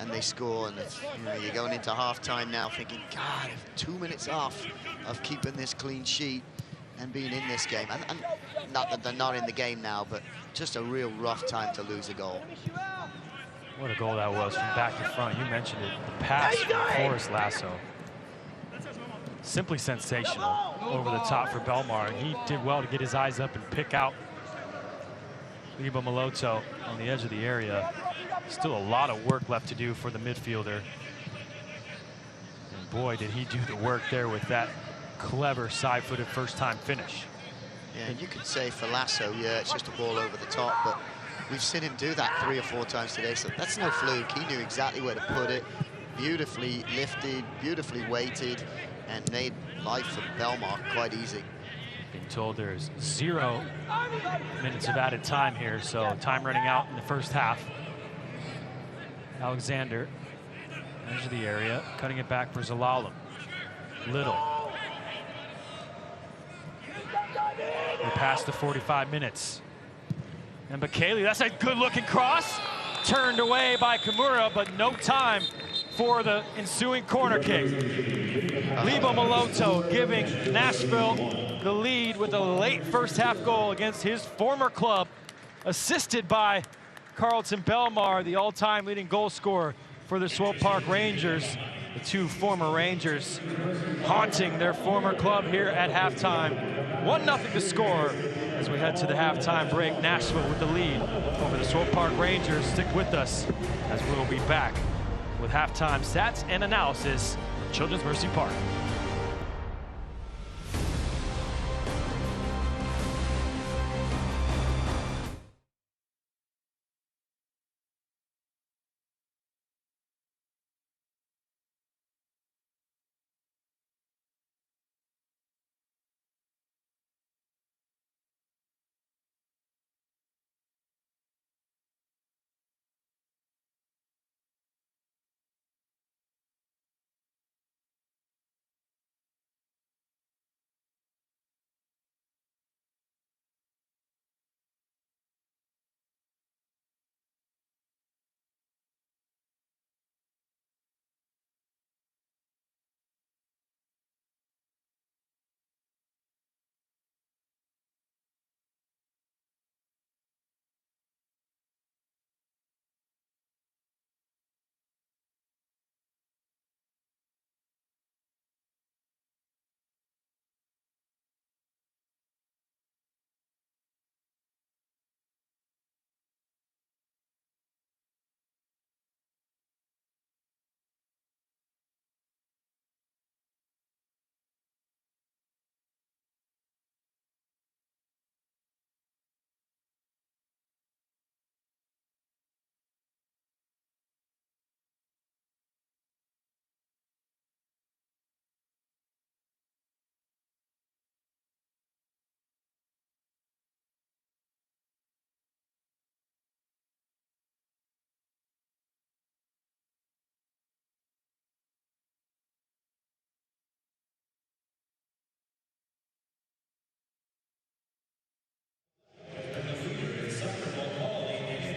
and they score. And it's, you know, you're going into halftime now thinking, God, 2 minutes off of keeping this clean sheet and being in this game. And not that they're not in the game now, but just a real rough time to lose a goal. What a goal that was from back to front. You mentioned it, the pass from Forrest Lasso. Simply sensational over the top for Belmar. He did well to get his eyes up and pick out Ibo Maloto on the edge of the area. Still a lot of work left to do for the midfielder. And boy, did he do the work there with that clever side-footed first-time finish. Yeah, and you could say for Lasso, yeah, it's just a ball over the top, but we've seen him do that 3 or 4 times today, so that's no fluke. He knew exactly where to put it, beautifully lifted, beautifully weighted, and made life for Belmar quite easy. Being told there's 0 minutes of added time here, so time running out in the first half. Alexander, edge of the area, cutting it back for Zelalem. Little. We passed the 45 minutes. And Bakali, that's a good-looking cross. Turned away by Kimura, but no time for the ensuing corner kick. Ibo Maloto giving Nashville the lead with a late first-half goal against his former club, assisted by Carlton Belmar, the all-time leading goal scorer for the Swope Park Rangers. The 2 former Rangers haunting their former club here at halftime. 1-0 to score as we head to the halftime break. Nashville with the lead over the Swope Park Rangers. Stick with us as we'll be back with halftime stats and analysis at Children's Mercy Park.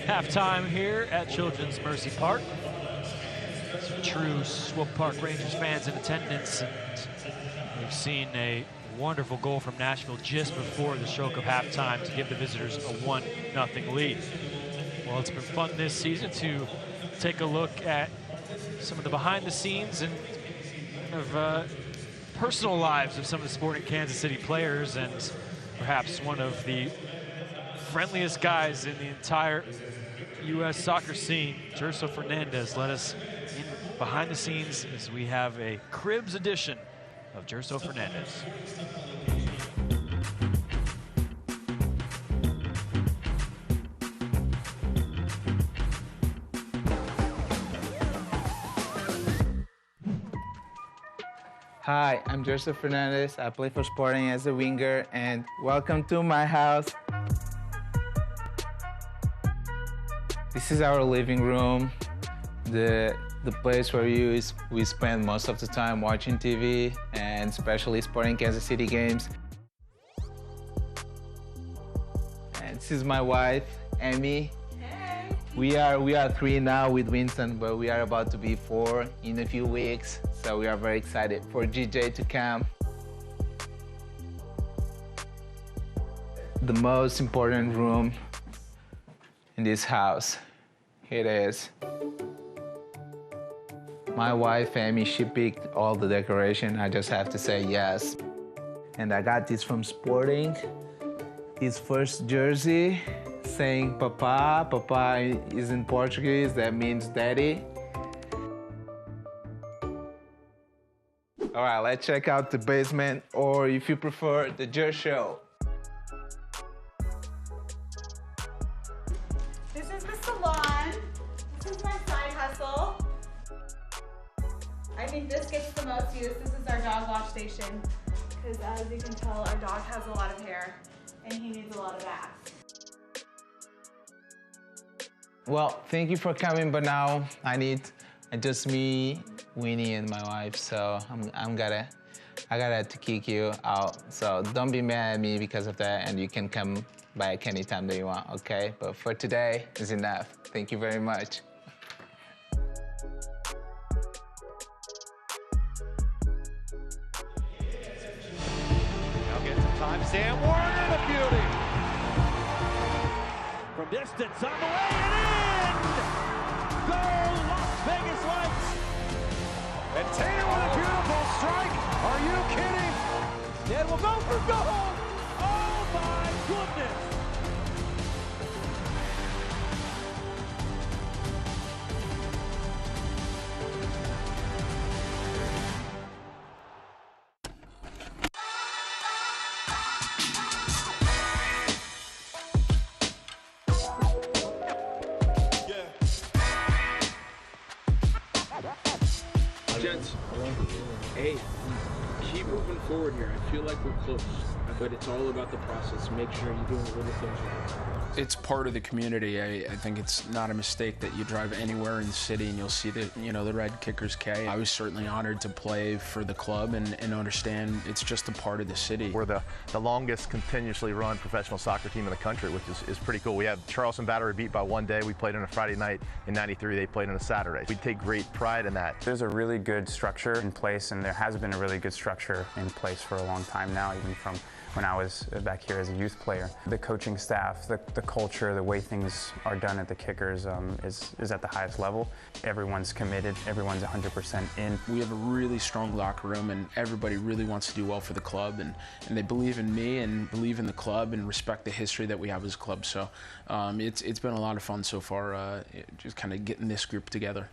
Halftime here at Children's Mercy Park. Some true Swope Park Rangers fans in attendance, and we've seen a wonderful goal from Nashville just before the stroke of halftime to give the visitors a 1-0 lead. Well, it's been fun this season to take a look at some of the behind the scenes and of personal lives of some of the Sporting Kansas City players, and perhaps one of the friendliest guys in the entire U.S. soccer scene, Jerso Fernandez, led us in behind the scenes as we have a Cribs edition of Jerso Fernandez. Hi, I'm Jerso Fernandez. I play for Sporting as a winger, and welcome to my house. This is our living room, the place where we spend most of the time watching TV, and especially Sporting Kansas City games. And this is my wife, Amy. Hey. We are 3 now with Winston, but we are about to be 4 in a few weeks. So we are very excited for GJ to come. The most important room in this house. Here it is. My wife, Amy, she picked all the decoration. I just have to say yes. And I got this from Sporting. His first jersey saying Papa. Papa is in Portuguese, that means daddy. All right, let's check out the basement, or if you prefer, the Jer Show. This is the salon. This is my side hustle. I think this gets the most use. This is our dog wash station. Because as you can tell, our dog has a lot of hair and he needs a lot of baths. Well, thank you for coming, but now just me, Winnie, and my wife, so I gotta to kick you out. So don't be mad at me because of that, and you can come back anytime that you want, okay? But for today is enough. Thank you very much. Now gets some time. Sam Warner, the beauty. From distance, on the way and in! Goal, Las Vegas Lights! And Taylor with a beautiful strike. Are you kidding? It will go for goal! Oh my goodness! Gents, hey, keep moving forward here. I feel like we're close, but it's all about the process. Make sure you're doing the little things right. It's part of the community. I think it's not a mistake that you drive anywhere in the city and you'll see the Red Kickers K. I was certainly honored to play for the club and understand it's just a part of the city. We're the longest continuously run professional soccer team in the country, which is pretty cool. We have Charleston Battery beat by one day. We played on a Friday night in '93. They played on a Saturday. We take great pride in that. There's a really good structure in place, and there has been a really good structure in place for a long time now, even from when I was back here as a youth player. The coaching staff, the culture, the way things are done at the Kickers is at the highest level. Everyone's committed, everyone's 100% in. We have a really strong locker room and everybody really wants to do well for the club, and they believe in me and believe in the club and respect the history that we have as a club. So it's been a lot of fun so far, just kind of getting this group together.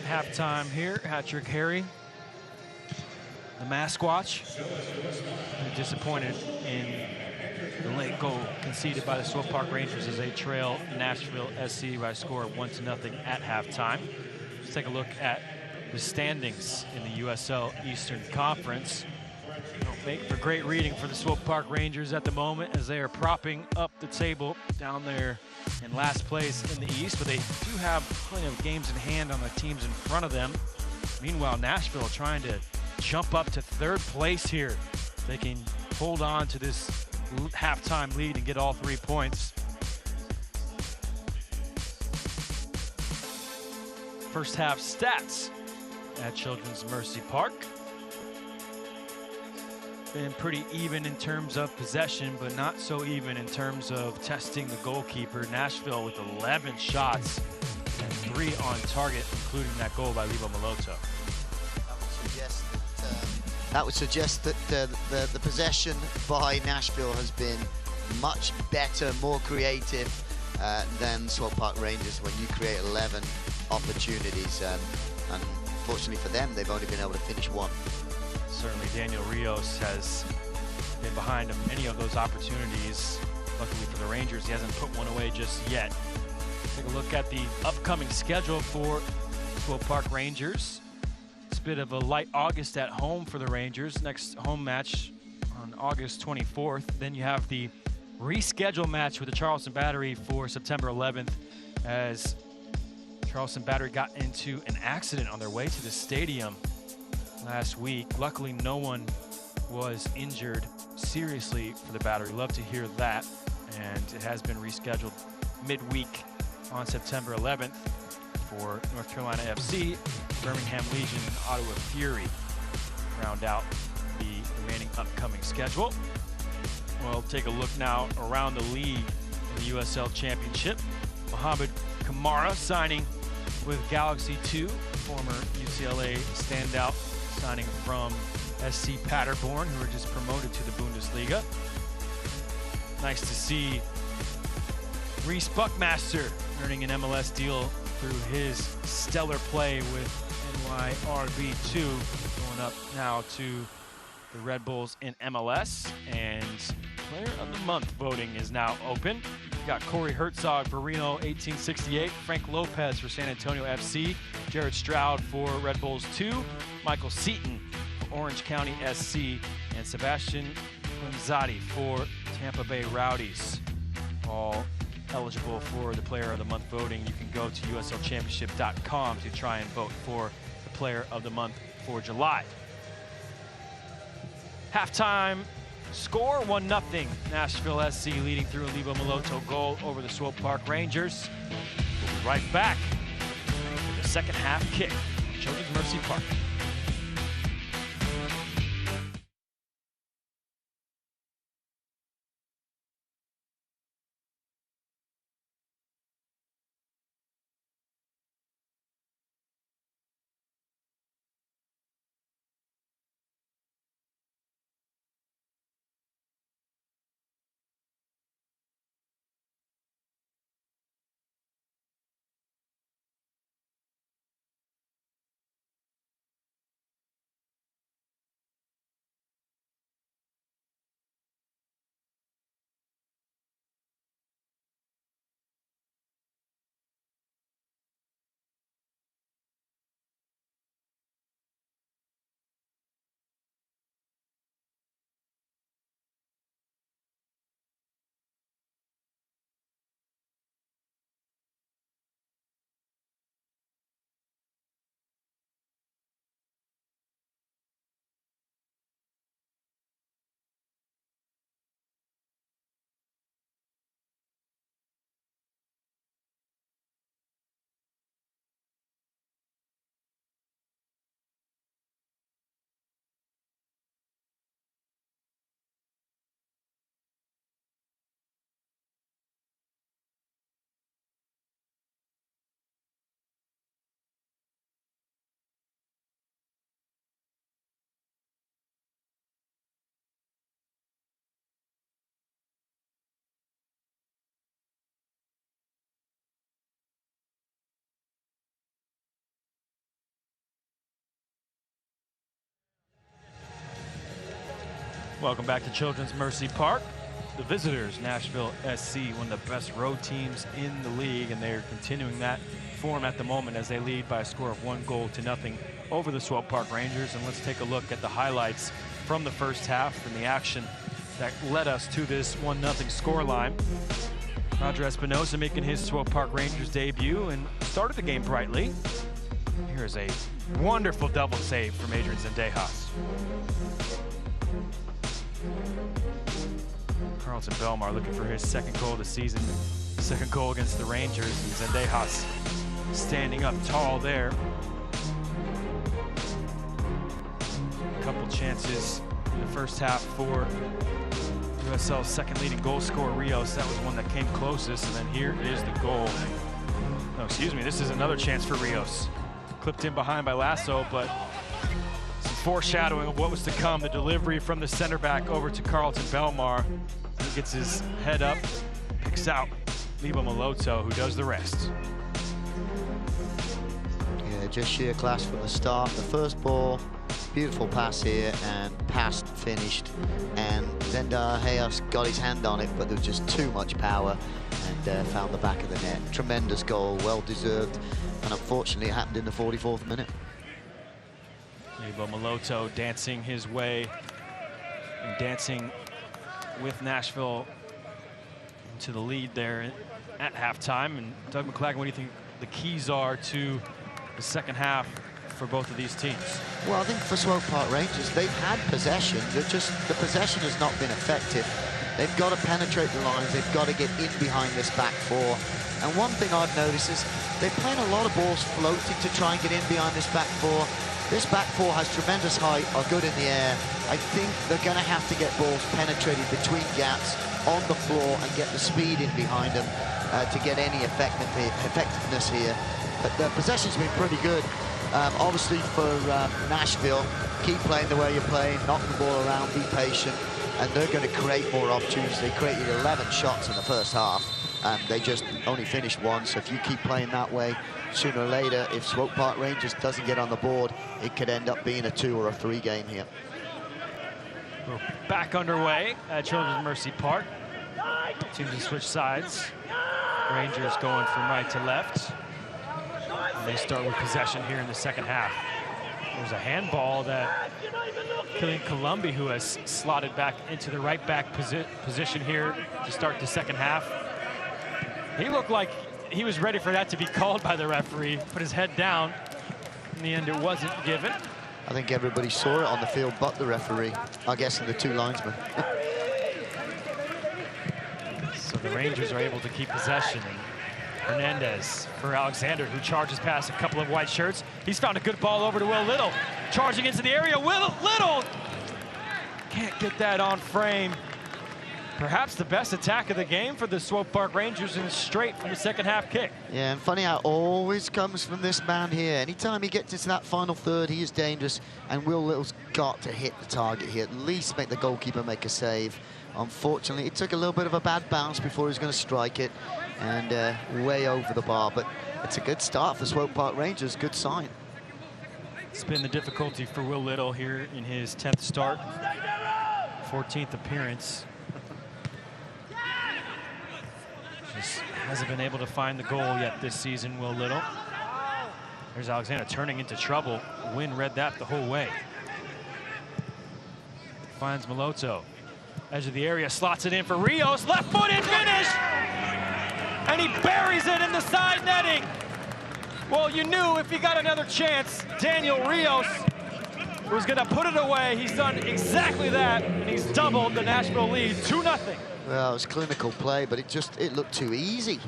Halftime here, Hat-trick Harry, the Masquatch, disappointed in the late goal conceded by the Swope Park Rangers as they trail Nashville SC by a score of 1-0 at halftime. Let's take a look at the standings in the USL Eastern Conference. Make for great reading for the Swope Park Rangers at the moment as they are propping up the table down there in last place in the East, but they do have plenty of games in hand on the teams in front of them. Meanwhile, Nashville trying to jump up to third place here. They can hold on to this halftime lead and get all 3 points. First half stats at Children's Mercy Park. Been pretty even in terms of possession, but not so even in terms of testing the goalkeeper. Nashville with 11 shots and 3 on target, including that goal by Livo Maloto. That would suggest that the possession by Nashville has been much better, more creative than Swope Park Rangers when you create 11 opportunities. And unfortunately for them, they've only been able to finish 1. Certainly Daniel Rios has been behind many of those opportunities. Luckily for the Rangers, he hasn't put one away just yet. Take a look at the upcoming schedule for Swope Park Rangers. It's a bit of a light August at home for the Rangers. Next home match on August 24th. Then you have the rescheduled match with the Charleston Battery for September 11th, as Charleston Battery got into an accident on their way to the stadium last week. Luckily, no one was injured seriously for the Battery. Love to hear that. And it has been rescheduled midweek on September 11th for North Carolina FC, Birmingham Legion, and Ottawa Fury round out the remaining upcoming schedule. We'll take a look now around the league in the USL Championship. Mohamed Kamara signing with Galaxy 2, former UCLA standout, signing from SC Paderborn, who were just promoted to the Bundesliga. Nice to see Reese Buckmaster earning an MLS deal through his stellar play with NYRB2, going up now to the Red Bulls in MLS. And Player of the Month voting is now open. We've got Corey Herzog for Reno 1868, Frank Lopez for San Antonio FC, Jared Stroud for Red Bulls 2, Michael Seaton for Orange County SC, and Sebastian Gonzatti for Tampa Bay Rowdies. All eligible for the Player of the Month voting. You can go to uslchampionship.com to try and vote for the Player of the Month for July. Halftime score, 1-0. Nashville SC leading through a Livo Maloto goal over the Swope Park Rangers. We'll be right back with the second half kick. Children's Mercy Park. Welcome back to Children's Mercy Park. The visitors, Nashville SC, one of the best road teams in the league, and they're continuing that form at the moment as they lead by a score of 1-0 over the Swope Park Rangers. And let's take a look at the highlights from the first half and the action that led us to this 1-0 scoreline. Roger Espinosa making his Swope Park Rangers debut and started the game brightly. Here's a wonderful double save from Adrian Zendejas. Carlton Belmar looking for his second goal of the season, second goal against the Rangers, and Zendejas standing up tall there. A couple chances in the first half for USL's second leading goal scorer, Rios. That was one that came closest, and then here is the goal. No, excuse me, this is another chance for Rios. Clipped in behind by Lasso, but some foreshadowing of what was to come. The delivery from the center back over to Carlton Belmar. He gets his head up, picks out Libo Maloto, who does the rest. Yeah, just sheer class from the start. The first ball, beautiful pass here, and passed, finished. And Zendejas got his hand on it, but there was just too much power and found the back of the net. Tremendous goal, well deserved. And unfortunately, it happened in the 44th minute. Libo Maloto dancing his way and dancing with Nashville into the lead there at halftime. And Doug McClagan, what do you think the keys are to the second half for both of these teams? Well, I think for Swope Park Rangers, they've had possession. The possession has not been effective. They've got to penetrate the lines. They've got to get in behind this back four. And one thing I've noticed is they're playing a lot of balls floating to try and get in behind this back four. This back four has tremendous height, are good in the air. I think they're going to have to get balls penetrated between gaps on the floor and get the speed in behind them to get any effectiveness here. But the possession's been pretty good. Obviously for Nashville, keep playing the way you're playing, knock the ball around, be patient, and they're going to create more opportunities. They created 11 shots in the first half, and they just only finished one. So if you keep playing that way, sooner or later, if Swope Park Rangers doesn't get on the board, it could end up being a 2 or a 3 game here. We're back underway at Children's Mercy Park. Teams have switched sides. Rangers going from right to left. And they start with possession here in the second half. There's a handball that Killian Columbi, who has slotted back into the right back position here to start the second half. He looked like he was ready for that to be called by the referee, put his head down. In the end, it wasn't given. I think everybody saw it on the field but the referee, I guess, and the 2 linesmen. So the Rangers are able to keep possession. And Hernandez for Alexander, who charges past a couple of white shirts. He's found a good ball over to Will Little. Charging into the area, Little can't get that on frame. Perhaps the best attack of the game for the Swope Park Rangers, and straight from the second half kick. Yeah, and funny how it always comes from this man here. Anytime he gets into that final third, he is dangerous, and Will Little's got to hit the target here, at least make the goalkeeper make a save. Unfortunately, it took a little bit of a bad bounce before he was going to strike it, and way over the bar, but it's a good start for Swope Park Rangers, good sign. It's been the difficulty for Will Little here in his 10th start, 14th appearance. Just hasn't been able to find the goal yet this season, Will Little. There's Alexander turning into trouble. Wynn read that the whole way. Finds Maloto. Edge of the area, slots it in for Rios. Left foot in, finish! And he buries it in the side netting. Well, you knew if he got another chance, Daniel Rios was gonna put it away. He's done exactly that, and he's doubled the Nashville lead, 2-0. Well, it was clinical play, but it looked too easy.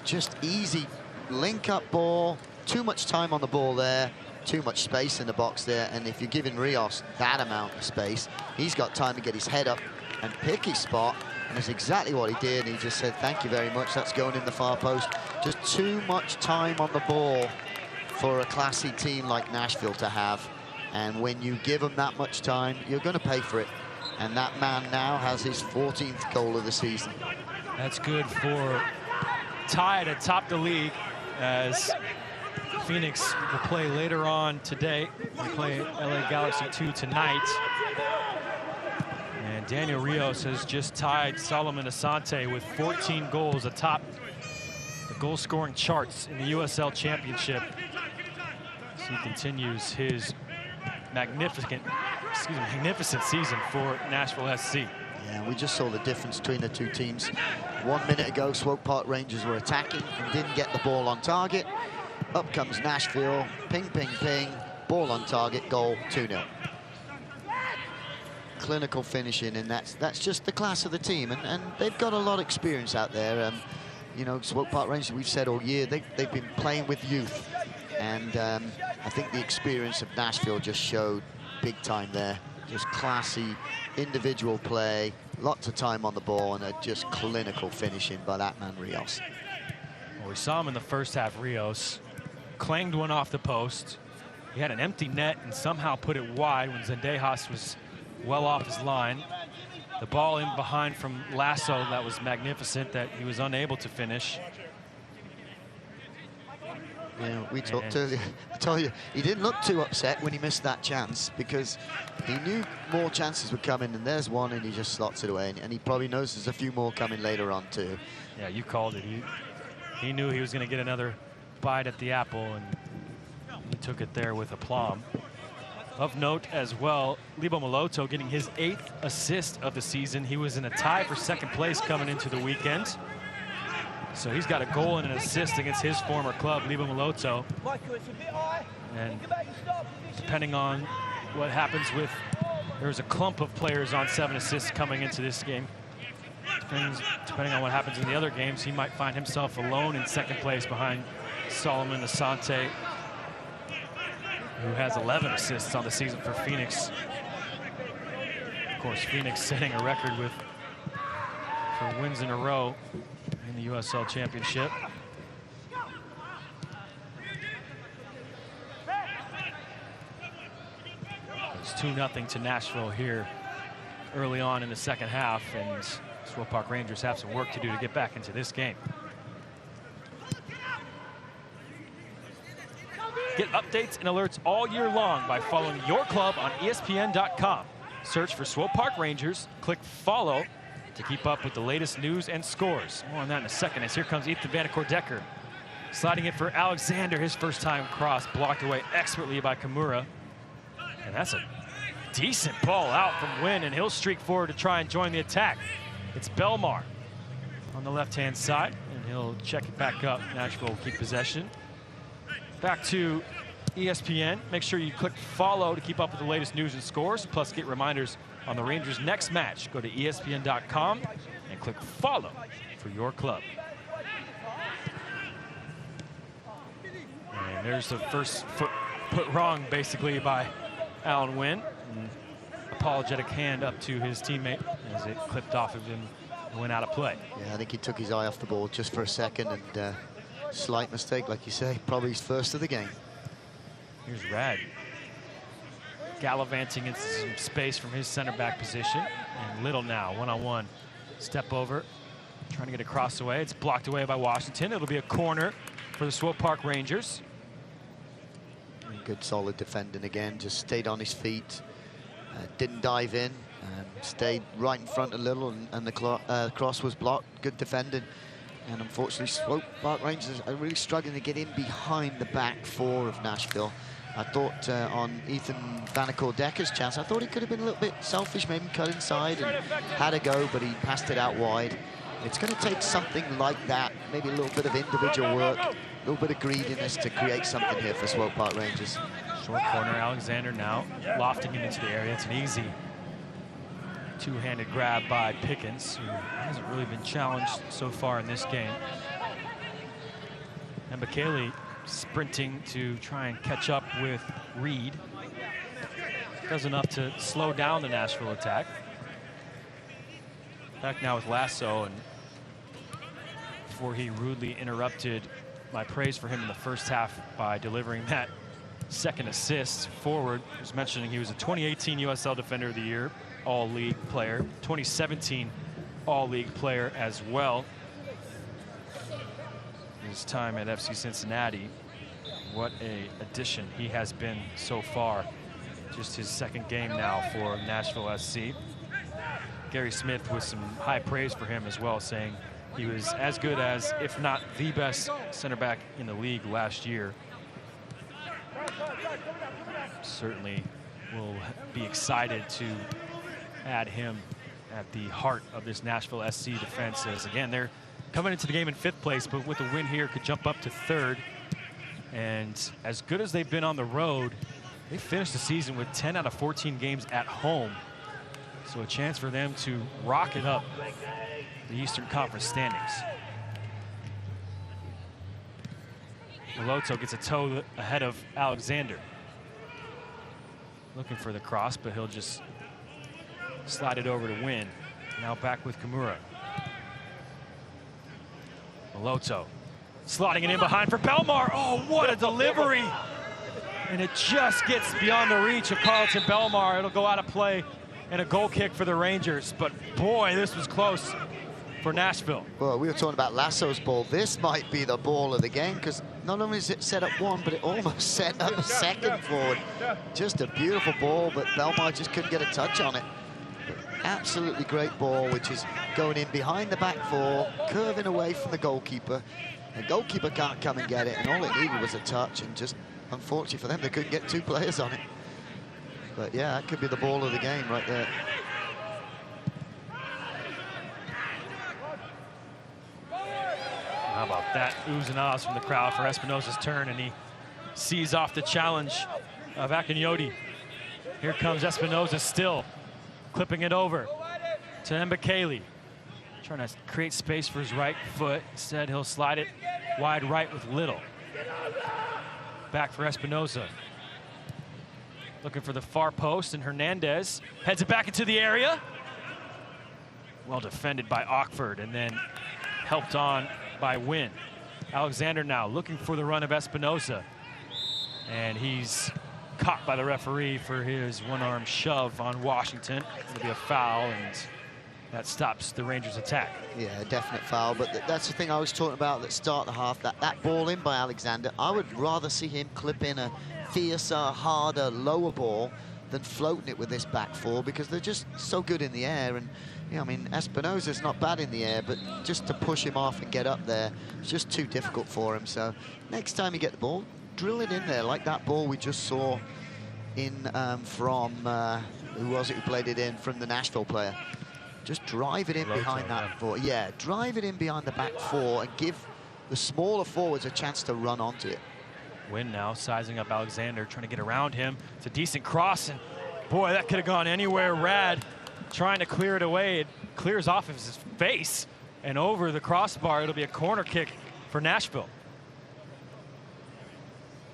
Just easy link-up ball, too much time on the ball there, too much space in the box there, and if you're giving Rios that amount of space, he's got time to get his head up and pick his spot, and that's exactly what he did. He just said, thank you very much, that's going in the far post. Just too much time on the ball for a classy team like Nashville to have, and when you give them that much time, you're going to pay for it. And that man now has his 14th goal of the season. That's good for tied atop the league, as Phoenix will play later on today. They play LA Galaxy 2 tonight. And Daniel Rios has just tied Solomon Asante with 14 goals atop the goal-scoring charts in the USL Championship. So he continues his magnificent magnificent season for Nashville SC. Yeah, we just saw the difference between the two teams. 1 minute ago, Swope Park Rangers were attacking and didn't get the ball on target. Up comes Nashville, ping, ping, ping, ball on target, goal, 2-0. Clinical finishing, and that's just the class of the team, and they've got a lot of experience out there. You know, Swope Park Rangers, we've said all year, they've been playing with youth, and I think the experience of Nashville just showed big time there. Just classy individual play, lots of time on the ball, and a just clinical finishing by that man, Rios. Well, we saw him in the first half, Rios. Clanged one off the post. He had an empty net and somehow put it wide when Zendejas was well off his line. The ball in behind from Lasso, that was magnificent, that he was unable to finish. Yeah, we talked earlier. I told you, he didn't look too upset when he missed that chance because he knew more chances would come in, and there's one, and he just slots it away. And he probably knows there's a few more coming later on, too. Yeah, you called it. He knew he was going to get another bite at the apple, and he took it there with aplomb. Of note as well, Libo Moloto getting his 8th assist of the season. He was in a tie for second place coming into the weekend. So he's got a goal and an assist against his former club, Libo Moloto. And depending on what happens with, there's a clump of players on 7 assists coming into this game. Depending on what happens in the other games, he might find himself alone in second place behind Solomon Asante, who has 11 assists on the season for Phoenix. Of course, Phoenix setting a record for wins in a row in the USL Championship. It's 2-0 to Nashville here early on in the second half, and Swope Park Rangers have some work to do to get back into this game. Get updates and alerts all year long by following your club on ESPN.com. Search for Swope Park Rangers, click follow to keep up with the latest news and scores. More on that in a second, as here comes Ethan Vanacore-Decker. Sliding it for Alexander, his first time cross, blocked away expertly by Kimura. And that's a decent ball out from Wynn, and he'll streak forward to try and join the attack. It's Belmar on the left-hand side, and he'll check it back up. Nashville will keep possession. Back to ESPN. Make sure you click follow to keep up with the latest news and scores, plus get reminders on the Rangers' next match. Go to ESPN.com and click follow for your club. And there's the first foot put wrong, basically, by Alan Wynn. And apologetic hand up to his teammate as it clipped off of him and went out of play. Yeah, I think he took his eye off the ball just for a second, and slight mistake, like you say, probably his first of the game. Here's Rad gallivanting into some space from his center back position. And Little now, one-on-one. Step over, trying to get across away. It's blocked away by Washington. It'll be a corner for the Swope Park Rangers. Good solid defending again, just stayed on his feet, didn't dive in, stayed right in front a little, and the cross was blocked. Good defending. And unfortunately, Swope Park Rangers are really struggling to get in behind the back four of Nashville. I thought on Ethan Vanacore-Decker's chance, I thought he could have been a little bit selfish, maybe cut inside and had a go, but he passed it out wide. It's going to take something like that, maybe a little bit of individual work, a little bit of greediness to create something here for Swope Park Rangers. Short corner, Alexander now lofting it into the area. It's an easy two-handed grab by Pickens, who hasn't really been challenged so far in this game. And Bekele sprinting to try and catch up with Reed. Does enough to slow down the Nashville attack. Back now with Lasso, and before he rudely interrupted my praise for him in the first half by delivering that second assist forward. I was mentioning he was a 2018 USL Defender of the Year, All-League player, 2017 All-League player as well. His time at FC Cincinnati, what a addition he has been so far. Just his second game now for Nashville SC. Gary Smith with some high praise for him as well, saying he was as good as, if not the best center back in the league last year. Certainly will be excited to add him at the heart of this Nashville SC defense. As again, they're coming into the game in 5th place, but with a win here could jump up to 3rd. And as good as they've been on the road, they finished the season with 10 out of 14 games at home. So a chance for them to rocket up the Eastern Conference standings. Moloto gets a toe ahead of Alexander. Looking for the cross, but he'll just slide it over to Win. Now back with Kimura. Moloto slotting it in behind for Belmar. Oh, what a delivery. And it just gets beyond the reach of Carlton Belmar. It'll go out of play and a goal kick for the Rangers. But boy, this was close for Nashville. Well, we were talking about Lasso's ball. This might be the ball of the game, because not only is it set up one, but it almost set up a second forward. Just a beautiful ball, but Belmar just couldn't get a touch on it. But absolutely great ball, which is going in behind the back four, curving away from the goalkeeper. The goalkeeper can't come and get it, and all it needed was a touch, and just unfortunately for them, they couldn't get 2 players on it. But yeah, that could be the ball of the game right there. How about that? Oohs and ahs from the crowd for Espinosa's turn, and he sees off the challenge of Akinyoti. Here comes Espinosa still, clipping it over to Mbakele. Trying to create space for his right foot. Instead, he'll slide it wide right with Little. Back for Espinosa. Looking for the far post, and Hernandez heads it back into the area. Well defended by Ockford, and then helped on by Wynn. Alexander now looking for the run of Espinosa. And he's caught by the referee for his one-arm shove on Washington. It'll be a foul, and that stops the Rangers' attack. Yeah, a definite foul, but that's the thing I was talking about at the start of the half, that ball in by Alexander. I would rather see him clip in a fiercer, harder, lower ball than floating it with this back four, because they're just so good in the air. And you know, I mean, Espinosa's not bad in the air, but just to push him off and get up there, it's just too difficult for him. So next time you get the ball, drill it in there, like that ball we just saw in from, who was it who played it in, from the Nashville player. Just drive it in behind that four. Yeah, drive it in behind the back four and give the smaller forwards a chance to run onto it. Wynn now sizing up Alexander, trying to get around him. It's a decent cross, and boy, that could have gone anywhere. Rad trying to clear it away. It clears off of his face and over the crossbar. It'll be a corner kick for Nashville.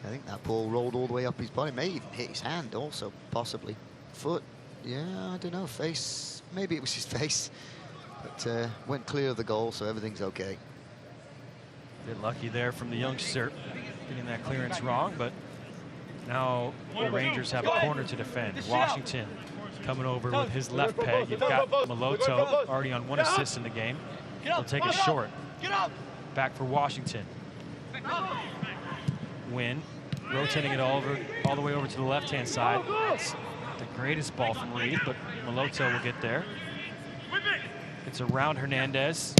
I think that ball rolled all the way up his body. May even hit his hand also, possibly. Foot, yeah, I don't know. Face, maybe it was his face. But went clear of the goal, so everything's okay. Bit lucky there from the youngster, getting that clearance wrong, but now the Rangers have a corner to defend. Washington coming over with his left peg. You've got Moloto already on 1 assist in the game. He'll take it short. Back for Washington. Wynn rotating it all the way over to the left-hand side. It's not the greatest ball from Reed, but Moloto will get there. It's around Hernandez.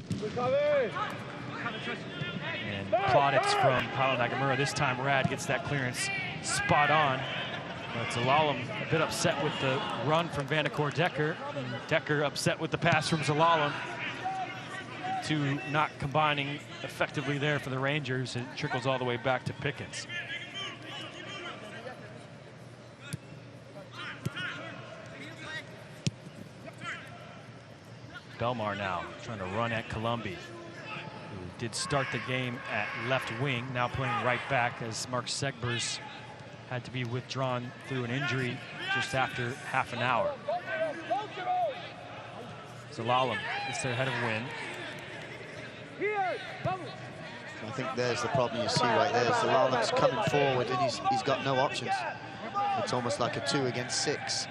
And plaudits from Paulo Nagamura. This time Rad gets that clearance spot on. But Zalalem a bit upset with the run from Vanacore Decker. And Decker upset with the pass from Zalalem. Two not combining effectively there for the Rangers. It trickles all the way back to Pickens. Belmar now trying to run at Colombi, who did start the game at left wing, now playing right back as Mark Segbers had to be withdrawn through an injury just after half an hour. Zalalem gets there ahead of Wynn. I think there's the problem you see right there. Zalalem's coming forward and he's got no options. It's almost like a 2 against 6.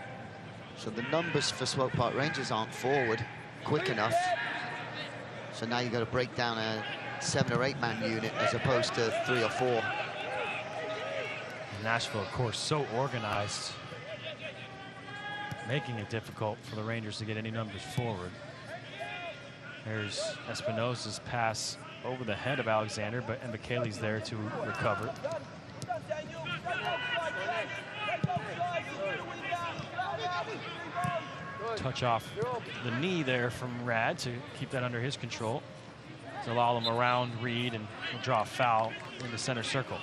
So the numbers for Swope Park Rangers aren't forward quick enough. So now you've got to break down a 7 or 8 man unit as opposed to 3 or 4. Nashville, of course, so organized, making it difficult for the Rangers to get any numbers forward. There's Espinosa's pass over the head of Alexander, but Mbakele's there to recover. touch off the knee there from Rad to keep that under his control. Zalalem around Reed, and he'll draw a foul in the center circle.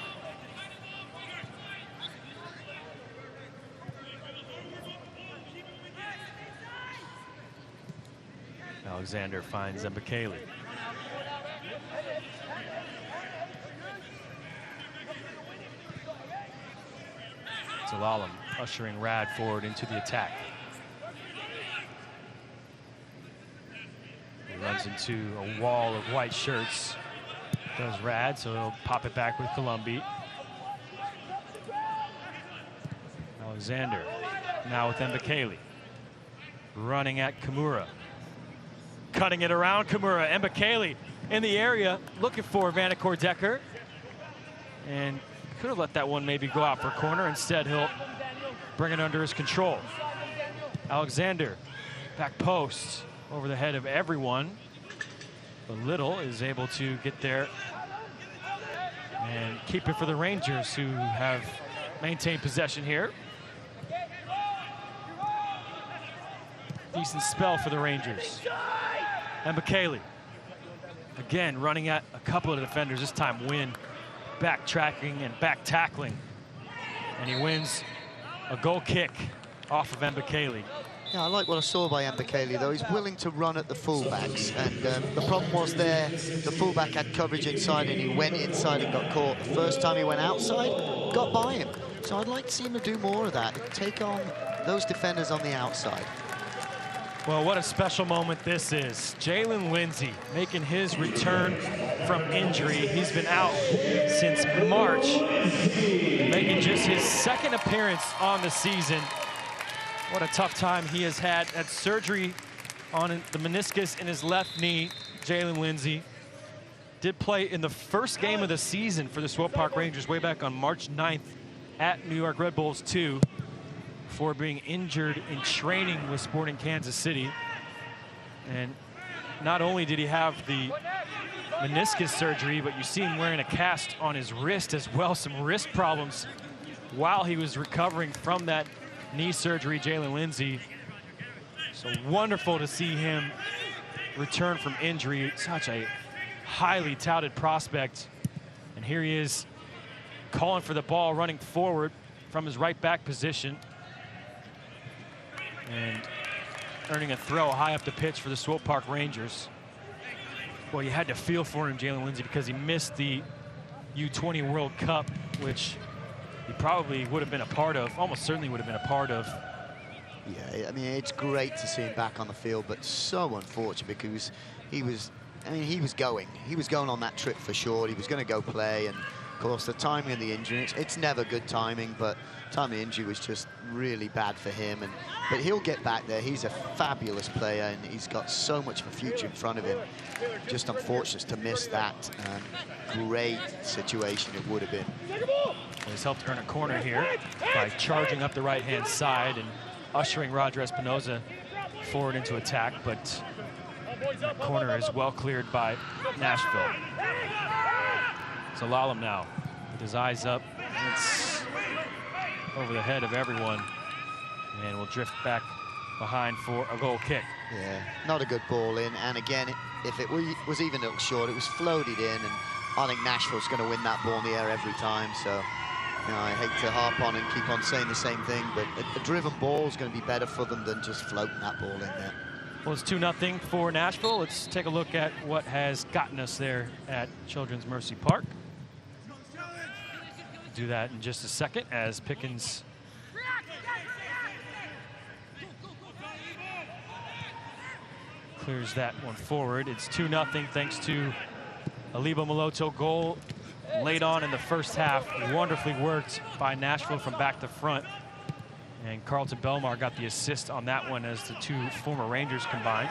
Alexander finds Mbakele. Zalalem ushering Rad forward into the attack. He runs into a wall of white shirts. Does Rad, so he'll pop it back with Columbi. Alexander now with Mbakele. Running at Kimura. Cutting it around Kimura. Mbakele in the area looking for Vanacore Decker. And could have let that one maybe go out for a corner. Instead, he'll bring it under his control. Alexander, back post, over the head of everyone. But Little is able to get there and keep it for the Rangers, who have maintained possession here. Decent spell for the Rangers. Mbakele, again, running at a couple of defenders, this time Wynn backtracking and back tackling. And he wins a goal kick off of Mbakele. Yeah, I like what I saw by Mbakele, though. He's willing to run at the fullbacks. And the problem was there, the fullback had coverage inside and he went inside and got caught. The first time he went outside, got by him. So I'd like to see him do more of that, take on those defenders on the outside. Well, what a special moment this is. Jalen Lindsey making his return from injury. He's been out since March, making just his second appearance on the season. What a tough time he has had. Had surgery on the meniscus in his left knee. Jalen Lindsey did play in the first game of the season for the Swope Park Rangers way back on March 9th at New York Red Bulls 2. Before being injured in training with Sporting Kansas City. And not only did he have the meniscus surgery, but you see him wearing a cast on his wrist as well, some wrist problems while he was recovering from that knee surgery, Jalen Lindsey. So wonderful to see him return from injury. Such a highly touted prospect. And here he is calling for the ball, running forward from his right back position. And earning a throw high up the pitch for the Swope Park Rangers. Well, you had to feel for him, Jalen Lindsey, because he missed the U20 World Cup, which he probably would have been a part of, almost certainly would have been a part of. Yeah, I mean, it's great to see him back on the field, but so unfortunate because he was going on that trip for sure. He was going to go play, and of course the timing of the injury, it's never good timing, but timing of the injury was just really bad for him. But he'll get back there. He's a fabulous player, and he's got so much of a future in front of him. Just unfortunate to miss that great situation it would have been. Well, he's helped earn a corner here by charging up the right-hand side and ushering Roger Espinoza forward into attack, but that corner is well cleared by Nashville. Zalalem now with his eyes up. It's over the head of everyone, and will drift back behind for a goal kick. Yeah, not a good ball in, and again, if it was even a little short, it was floated in, and I think Nashville's going to win that ball in the air every time. So, you know, I hate to harp on and keep on saying the same thing, but a driven ball is going to be better for them than just floating that ball in there. Well, it's 2-0 for Nashville. Let's take a look at what has gotten us there at Children's Mercy Park. Do that in just a second as Pickens clears that one forward. It's 2-0 thanks to a Lebo Maloto goal late on in the first half. Wonderfully worked by Nashville from back to front. And Carlton Belmar got the assist on that one as the two former Rangers combined.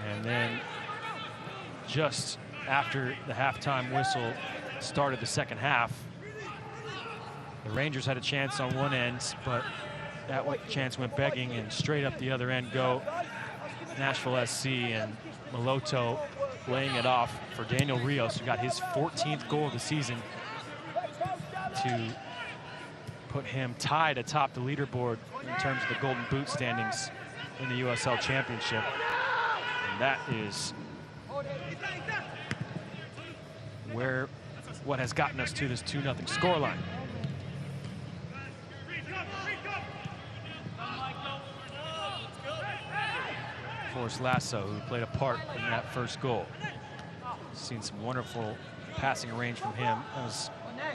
And then just after the halftime whistle started the second half, the Rangers had a chance on one end, but that chance went begging, and straight up the other end go Nashville SC, and Maloto laying it off for Daniel Rios, who got his 14th goal of the season, to put him tied atop the leaderboard in terms of the Golden Boot standings in the USL Championship. And that is what has gotten us to this 2-0 scoreline. Forrest Lasso, who played a part in that first goal. Seen some wonderful passing range from him. That was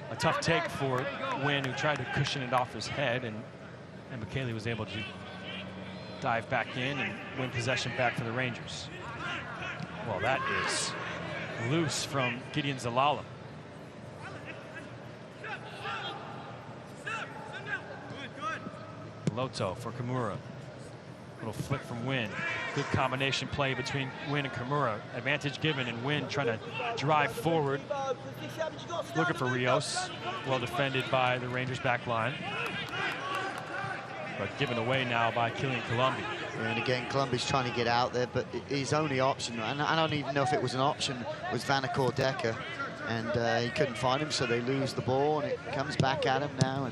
a tough take for Wynn, who tried to cushion it off his head, and McKaylee was able to dive back in and win possession back for the Rangers. Well, that is loose from Gideon Zalalem. Loto for Kimura. Little flick from Wynn. Good combination play between Wynn and Kimura. Advantage given, and Wynn trying to drive forward. Looking for Rios. Well defended by the Rangers back line. But given away now by Killian Colombi. And again, Colombi's trying to get out there, but his only option, and I don't even know if it was an option, was Vanacore Decker. And he couldn't find him, so they lose the ball, and it comes back at him now.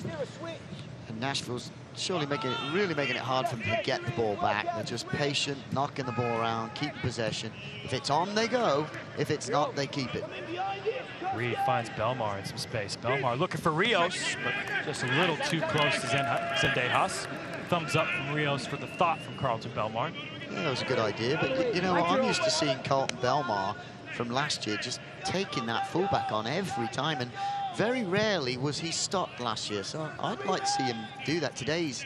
And Nashville's surely really making it hard for them to get the ball back. They're just patient, knocking the ball around, keep possession. If it's on, they go. If it's not, they keep it. Reed finds Belmar in some space. Belmar looking for Rios, but just a little too close to Zendejas. Thumbs up from Rios for the thought from Carlton Belmar. Yeah, that was a good idea, but you know what? I'm used to seeing Carlton Belmar from last year just taking that fullback on every time, and very rarely was he stopped last year, so I'd like to see him do that. Today he's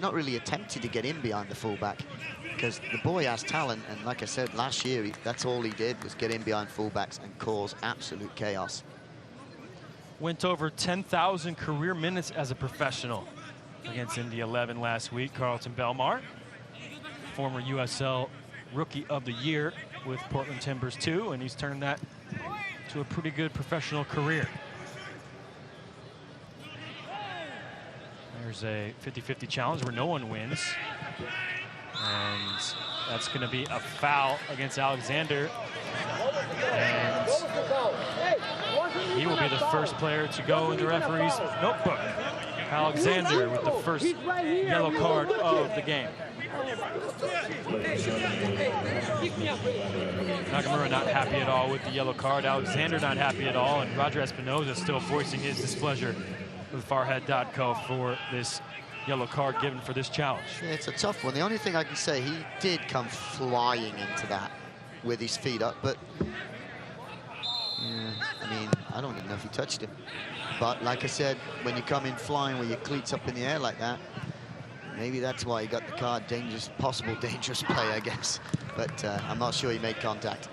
not really attempted to get in behind the fullback, because the boy has talent, and like I said, last year that's all he did was get in behind fullbacks and cause absolute chaos. Went over 10,000 career minutes as a professional against Indy 11 last week. Carlton Belmar, former USL Rookie of the Year with Portland Timbers 2, and he's turned that to a pretty good professional career. There's a 50-50 challenge where no one wins. And that's going to be a foul against Alexander. And he will be the first player to go in the referee's notebook. Alexander with the first yellow card of the game. Nakamura not happy at all with the yellow card. Alexander not happy at all. And Roger Espinoza still voicing his displeasure with Farhead.co for this yellow card given for this challenge. Yeah, it's a tough one. The only thing I can say, he did come flying into that with his feet up, but yeah, I mean, I don't even know if he touched him. But like I said, when you come in flying with your cleats up in the air like that, maybe that's why he got the card. Possible dangerous play, I guess. But I'm not sure he made contact.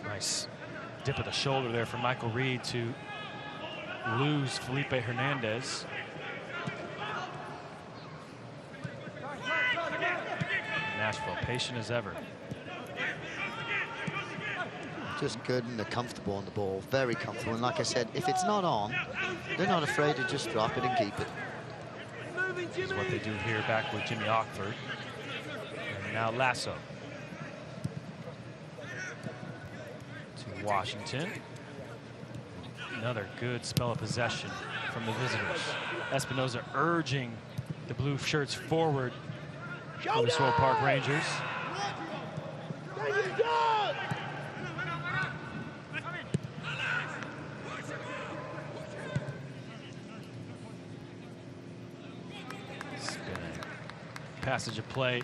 Nice dip of the shoulder there from Michael Reed to lose Felipe Hernandez. Nashville, patient as ever. Just good and they're comfortable on the ball, very comfortable. And like I said, if it's not on, they're not afraid to just drop it and keep it. This is what they do here back with Jimmy Ockford. And now Lasso. To Washington. Another good spell of possession from the visitors. Espinoza urging the blue shirts forward for the Swope Park Rangers. Passage of play,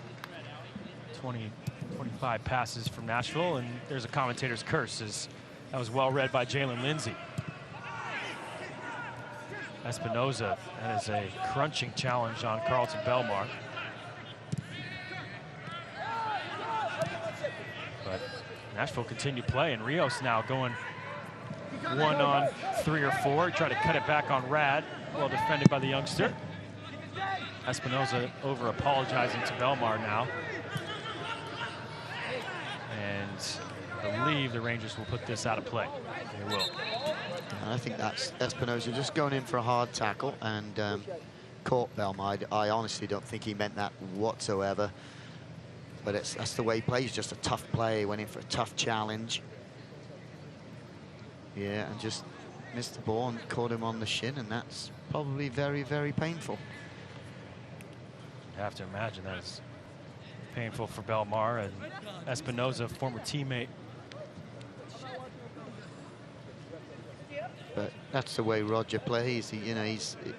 25 passes from Nashville, and there's a commentator's curse, as that was well read by Jalen Lindsay. Espinoza, that is a crunching challenge on Carlton Belmar. But Nashville continued play, and Rios now going 1 on 3 or 4, try to cut it back on Rad, well defended by the youngster. Espinoza over apologizing to Belmar now. And I believe the Rangers will put this out of play. They will. And I think that's Espinoza just going in for a hard tackle and caught Belmar. I honestly don't think he meant that whatsoever. But that's the way he plays, just a tough play, went in for a tough challenge. Yeah, and just missed the ball and caught him on the shin, and that's probably very, very painful. I have to imagine that is painful for Belmar and Espinoza, former teammate. But that's the way Roger plays. He, you know,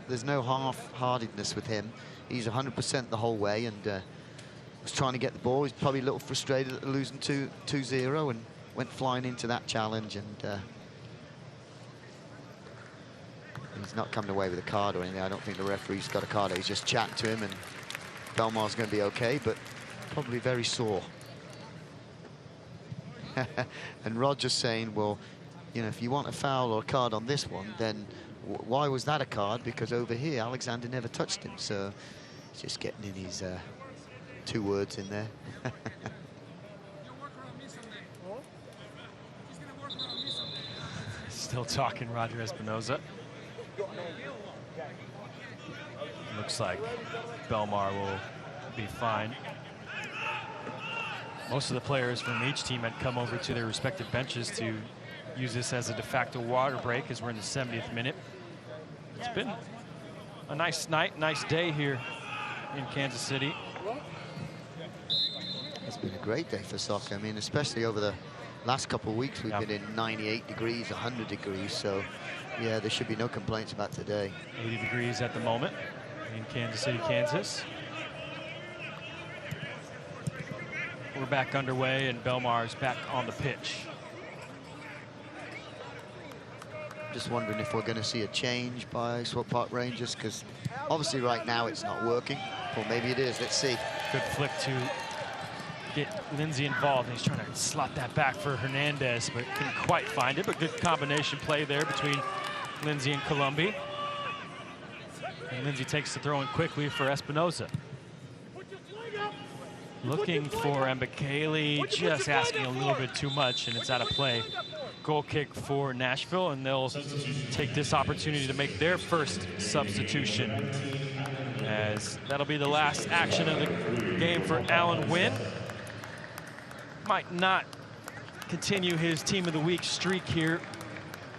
there's no half-heartedness with him. He's 100% the whole way, and was trying to get the ball. He's probably a little frustrated at losing 2-0 and went flying into that challenge, and he's not coming away with a card or anything. I don't think the referee's got a card. He's just chatting to him, and Belmar's going to be okay, but probably very sore. And Roger's saying, well, you know, if you want a foul or a card on this one, then why was that a card? Because over here, Alexander never touched him. So he's just getting in his 2 words in there. Still talking Roger Espinoza. Looks like Belmar will be fine. Most of the players from each team had come over to their respective benches to use this as a de facto water break as we're in the 70th minute. It's been a nice night, nice day here in Kansas City. It's been a great day for soccer. I mean, especially over the last couple of weeks, we've been in 98 degrees, 100 degrees. So, yeah, there should be no complaints about today. 80 degrees at the moment in Kansas City, Kansas. We're back underway, and Belmar's back on the pitch. Just wondering if we're going to see a change by Swope Park Rangers, because obviously right now it's not working. Or maybe it is. Let's see. Good flick to get Lindsay involved, and he's trying to slot that back for Hernandez, but couldn't quite find it. But good combination play there between Lindsay and Colombi. And Lindsay takes the throw in quickly for Espinoza. Looking for Mbakele, just asking a little bit too much, and it's out of play. Goal kick for Nashville, and they'll take this opportunity to make their first substitution, as that'll be the last action of the game for Alan Wynn. Might not continue his Team of the Week streak here,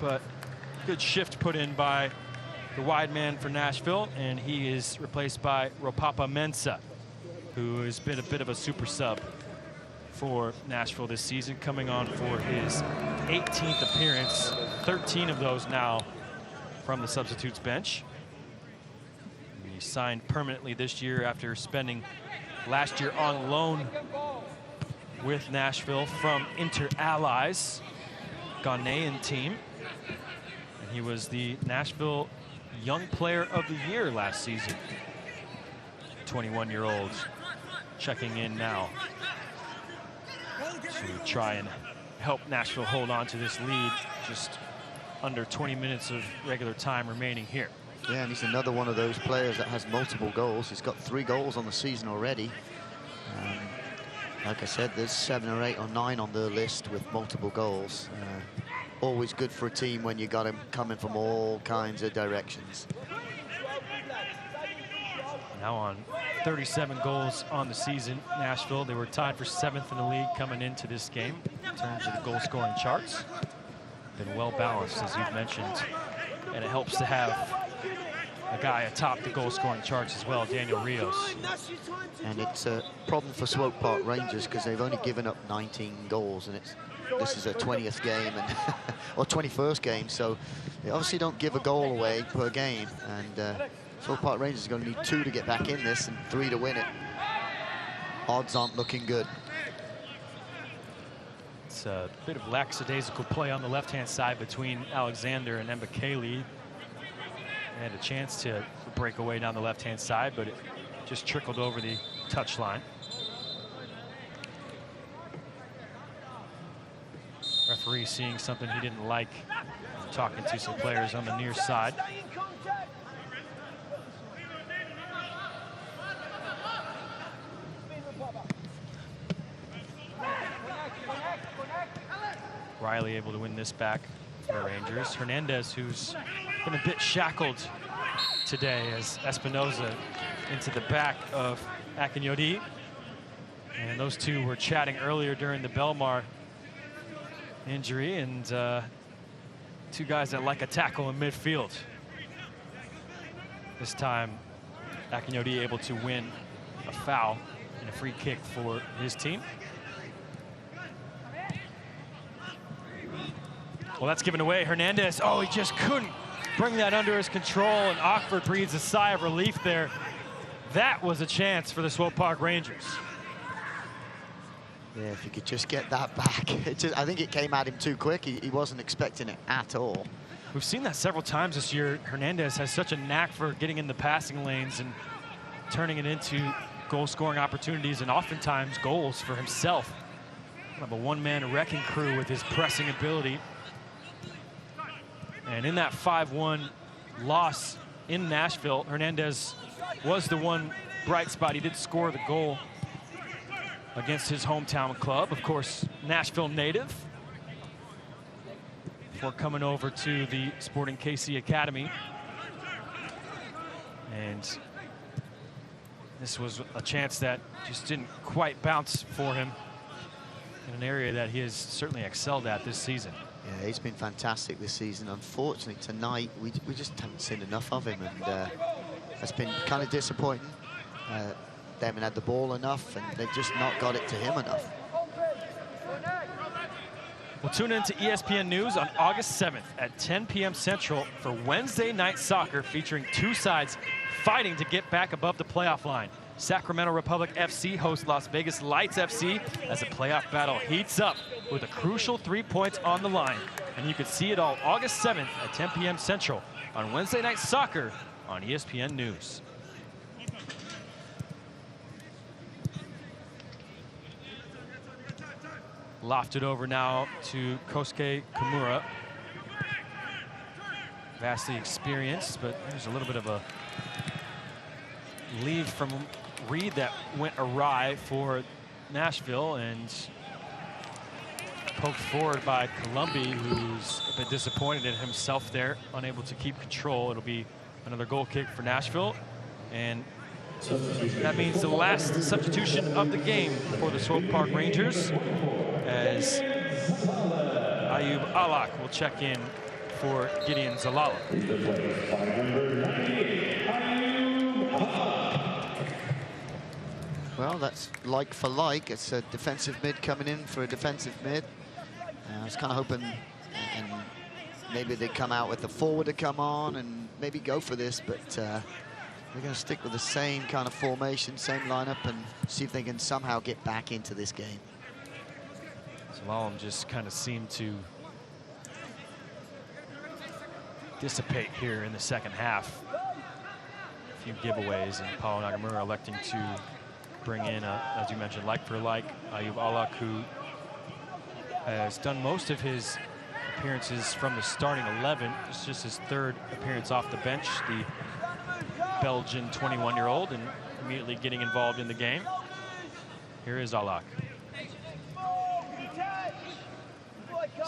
but good shift put in by the wide man for Nashville, and he is replaced by Ropapa Mensah, who has been a bit of a super sub for Nashville this season, coming on for his 18th appearance, 13 of those now from the substitutes bench. He signed permanently this year after spending last year on loan with Nashville from Inter Allies, Ghanaian team. And he was the Nashville Young Player of the Year last season. 21-year-old checking in now to try and help Nashville hold on to this lead. Just under 20 minutes of regular time remaining here. Yeah, and he's another one of those players that has multiple goals. He's got 3 goals on the season already. Like I said, there's 7 or 8 or 9 on the list with multiple goals. Always good for a team when you got him coming from all kinds of directions. Now on 37 goals on the season, Nashville. They were tied for 7th in the league coming into this game in terms of the goal scoring charts. Been well balanced, as you've mentioned, and it helps to have a guy atop the goal scoring charts as well, Daniel Rios. And it's a problem for Swope Park Rangers because they've only given up 19 goals, and this is a 20th game and or 21st game, so they obviously don't give a goal away per game. And Swope Park Rangers are going to need 2 to get back in this and 3 to win it. Odds aren't looking good. It's a bit of lackadaisical play on the left-hand side between Alexander and Mbakele. Had a chance to break away down the left-hand side, but it just trickled over the touchline. Referee seeing something he didn't like, talking to some players on the near side. Riley able to win this back for the Rangers. Hernandez, who's been a bit shackled today, as Espinoza into the back of Akinyodi. And those two were chatting earlier during the Belmar injury, and 2 guys that like a tackle in midfield. This time, Akinyodi able to win a foul and a free kick for his team. Well, that's given away. Hernandez, oh, he just couldn't bring that under his control, and Oxford breathes a sigh of relief there. That was a chance for the Swope Park Rangers. Yeah, if he could just get that back. I think it came at him too quick. He wasn't expecting it at all. We've seen that several times this year. Hernandez has such a knack for getting in the passing lanes and turning it into goal-scoring opportunities and oftentimes goals for himself. Kind of a one-man wrecking crew with his pressing ability. And in that 5-1 loss in Nashville, Hernandez was the one bright spot. He did score the goal against his hometown club. Of course, Nashville native. Before coming over to the Sporting KC Academy. And this was a chance that just didn't quite bounce for him in an area that he has certainly excelled at this season. Yeah, he's been fantastic this season. Unfortunately, tonight, we just haven't seen enough of him, and that's been kind of disappointing. They haven't had the ball enough, and they've just not got it to him enough. We'll tune in to ESPN News on August 7th at 10 p.m. Central for Wednesday Night Soccer, featuring two sides fighting to get back above the playoff line. Sacramento Republic FC hosts Las Vegas Lights FC as the playoff battle heats up with a crucial 3 points on the line. And you can see it all August 7th at 10 p.m. Central on Wednesday Night Soccer on ESPN News. Lofted over now to Kosuke Kimura. Vastly experienced, but there's a little bit of a lead from Reed that went awry for Nashville, and poked forward by Columbi, who's a bit disappointed in himself there, unable to keep control. It'll be another goal kick for Nashville, and that means the last substitution of the game for the Swope Park Rangers, as Ayub Alak will check in for Gideon Zalala. Well, that's like for like. It's a defensive mid coming in for a defensive mid. I was kind of hoping and maybe they'd come out with the forward to come on and maybe go for this, but they're going to stick with the same kind of formation, same lineup, and see if they can somehow get back into this game. Slalom just kind of seemed to dissipate here in the second half. A few giveaways, and Paulo Nagamura electing to bring in, as you mentioned, like for like, Ayub Alak, who has done most of his appearances from the starting 11. It's just his third appearance off the bench, the Belgian 21-year-old, and immediately getting involved in the game. Here is Alak.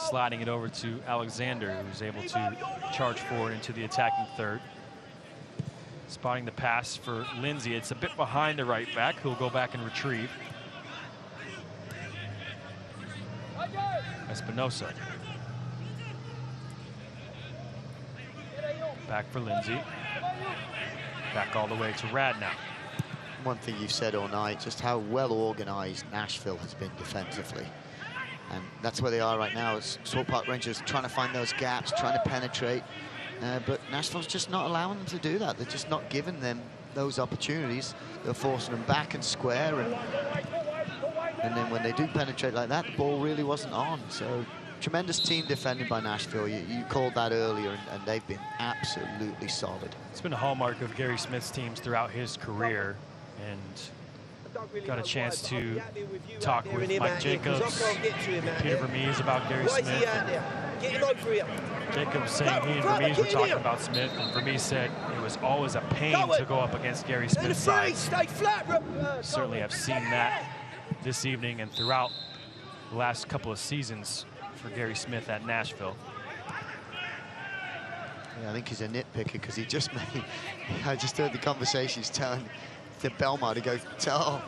Sliding it over to Alexander, who's able to charge forward into the attacking third. Spotting the pass for Lindsay. It's a bit behind the right back, who'll go back and retrieve. Espinosa. Back for Lindsay. Back all the way to Radnow. One thing you've said all night, just how well organized Nashville has been defensively. And that's where they are right now, as Swope Park Rangers trying to find those gaps, trying to penetrate. But Nashville's just not allowing them to do that. They're just not giving them those opportunities. They're forcing them back and square. And then when they do penetrate like that, the ball really wasn't on. So tremendous team defending by Nashville. You called that earlier, and they've been absolutely solid. It's been a hallmark of Gary Smith's teams throughout his career. And got a chance to talk with Mike Jacobs and Peter Vermees about Gary Smith. Jacobs saying he and Vermees were talking about Smith, and Vermees said it was always a pain to go up against Gary Smith's side. Certainly have seen that this evening and throughout the last couple of seasons for Gary Smith at Nashville. Yeah, I think he's a nitpicker, because he just made, I just heard the conversations telling the Belmar to go tell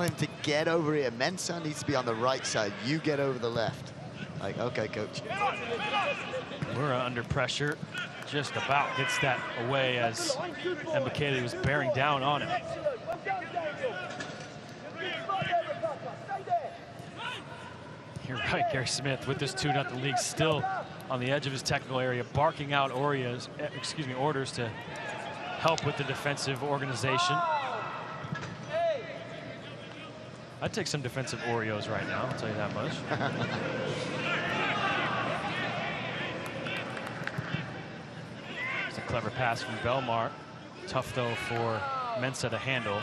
him to get over here. Mensah needs to be on the right side. You get over the left. Like, okay, coach. We're under pressure. just about gets that away as Mbakele was bearing down on him. You're right, Gary Smith, with this 2-0 lead, still on the edge of his technical area, barking out orders to help with the defensive organization. I'd take some defensive Oreos right now, I'll tell you that much. It's a clever pass from Belmar. Tough, though, for Mensah to handle.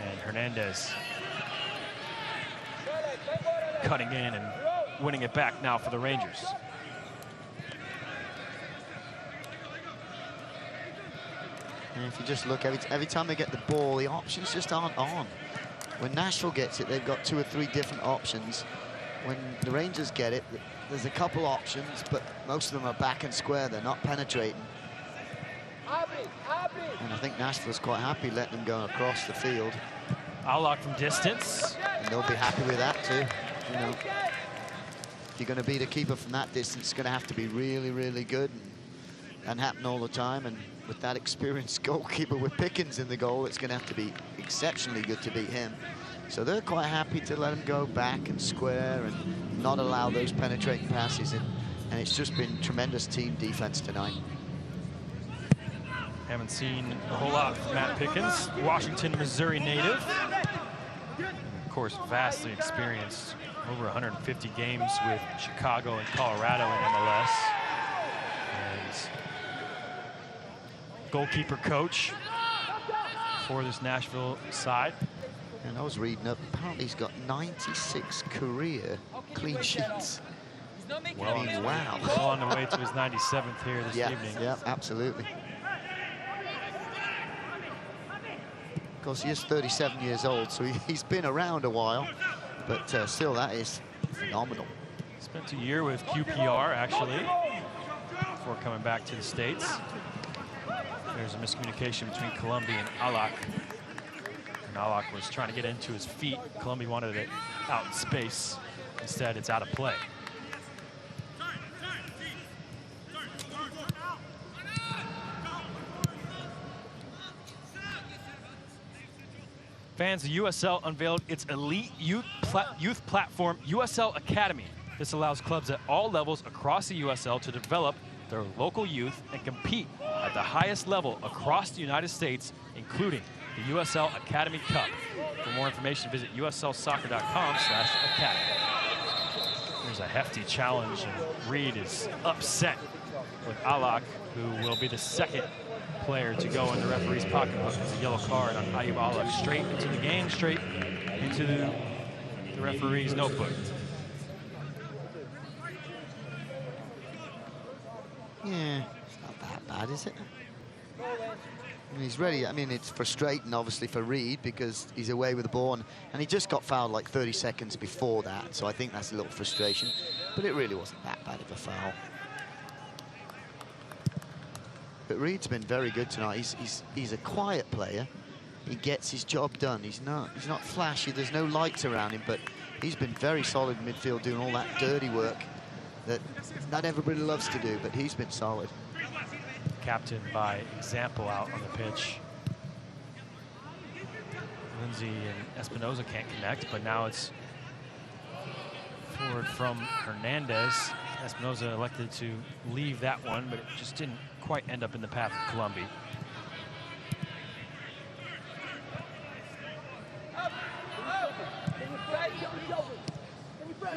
And Hernandez cutting in and winning it back now for the Rangers. And if you just look, every time they get the ball, the options just aren't on. When Nashville gets it, they've got 2 or 3 different options. When the Rangers get it, there's a couple options, but most of them are back and square. They're not penetrating. And I think Nashville's quite happy letting them go across the field. Alak from distance. And they'll be happy with that too. You know, if you're going to beat a keeper from that distance, it's going to have to be really, really good. And happen all the time. And with that experienced goalkeeper with Pickens in the goal, it's going to have to be exceptionally good to beat him. So they're quite happy to let him go back and square and not allow those penetrating passes in. And it's just been tremendous team defense tonight. Haven't seen a whole lot from Matt Pickens, Washington, Missouri native. Of course, vastly experienced, over 150 games with Chicago and Colorado in MLS. And goalkeeper coach for this Nashville side. And I was reading up, apparently he's got 96 career clean sheets. Well, I mean, wow. Well on the way to his 97th here this evening. Yeah, absolutely. Of course, he is 37 years old, so he's been around a while, but still, that is phenomenal. Spent a year with QPR, actually, before coming back to the States. There's a miscommunication between Columbia and Alak. And Alak was trying to get into his feet. Columbia wanted it out in space. Instead, it's out of play. Fans, the USL unveiled its elite youth platform, USL Academy. This allows clubs at all levels across the USL to develop their local youth and compete at the highest level across the United States, including the USL Academy Cup. For more information, visit uslsoccer.com/academy. There's a hefty challenge, and Reed is upset with Alak, who will be the second player to go in the referee's pocketbook. It's a yellow card on Ayub Alak, straight into the game, straight into the referee's notebook. Yeah, it's not that bad, is it? I mean, he's ready. I mean, it's frustrating, obviously, for Reed because he's away with the ball, and he just got fouled like 30 seconds before that, so I think that's a little frustration. But it really wasn't that bad of a foul. But Reed's been very good tonight. He's a quiet player. He gets his job done. He's not flashy. There's no lights around him, but he's been very solid in midfield, doing all that dirty work that not everybody loves to do, but he's been solid. Captain by example out on the pitch. Lindsay and Espinoza can't connect, but now it's forward from Hernandez. Espinoza elected to leave that one, but it just didn't quite end up in the path of Columbia.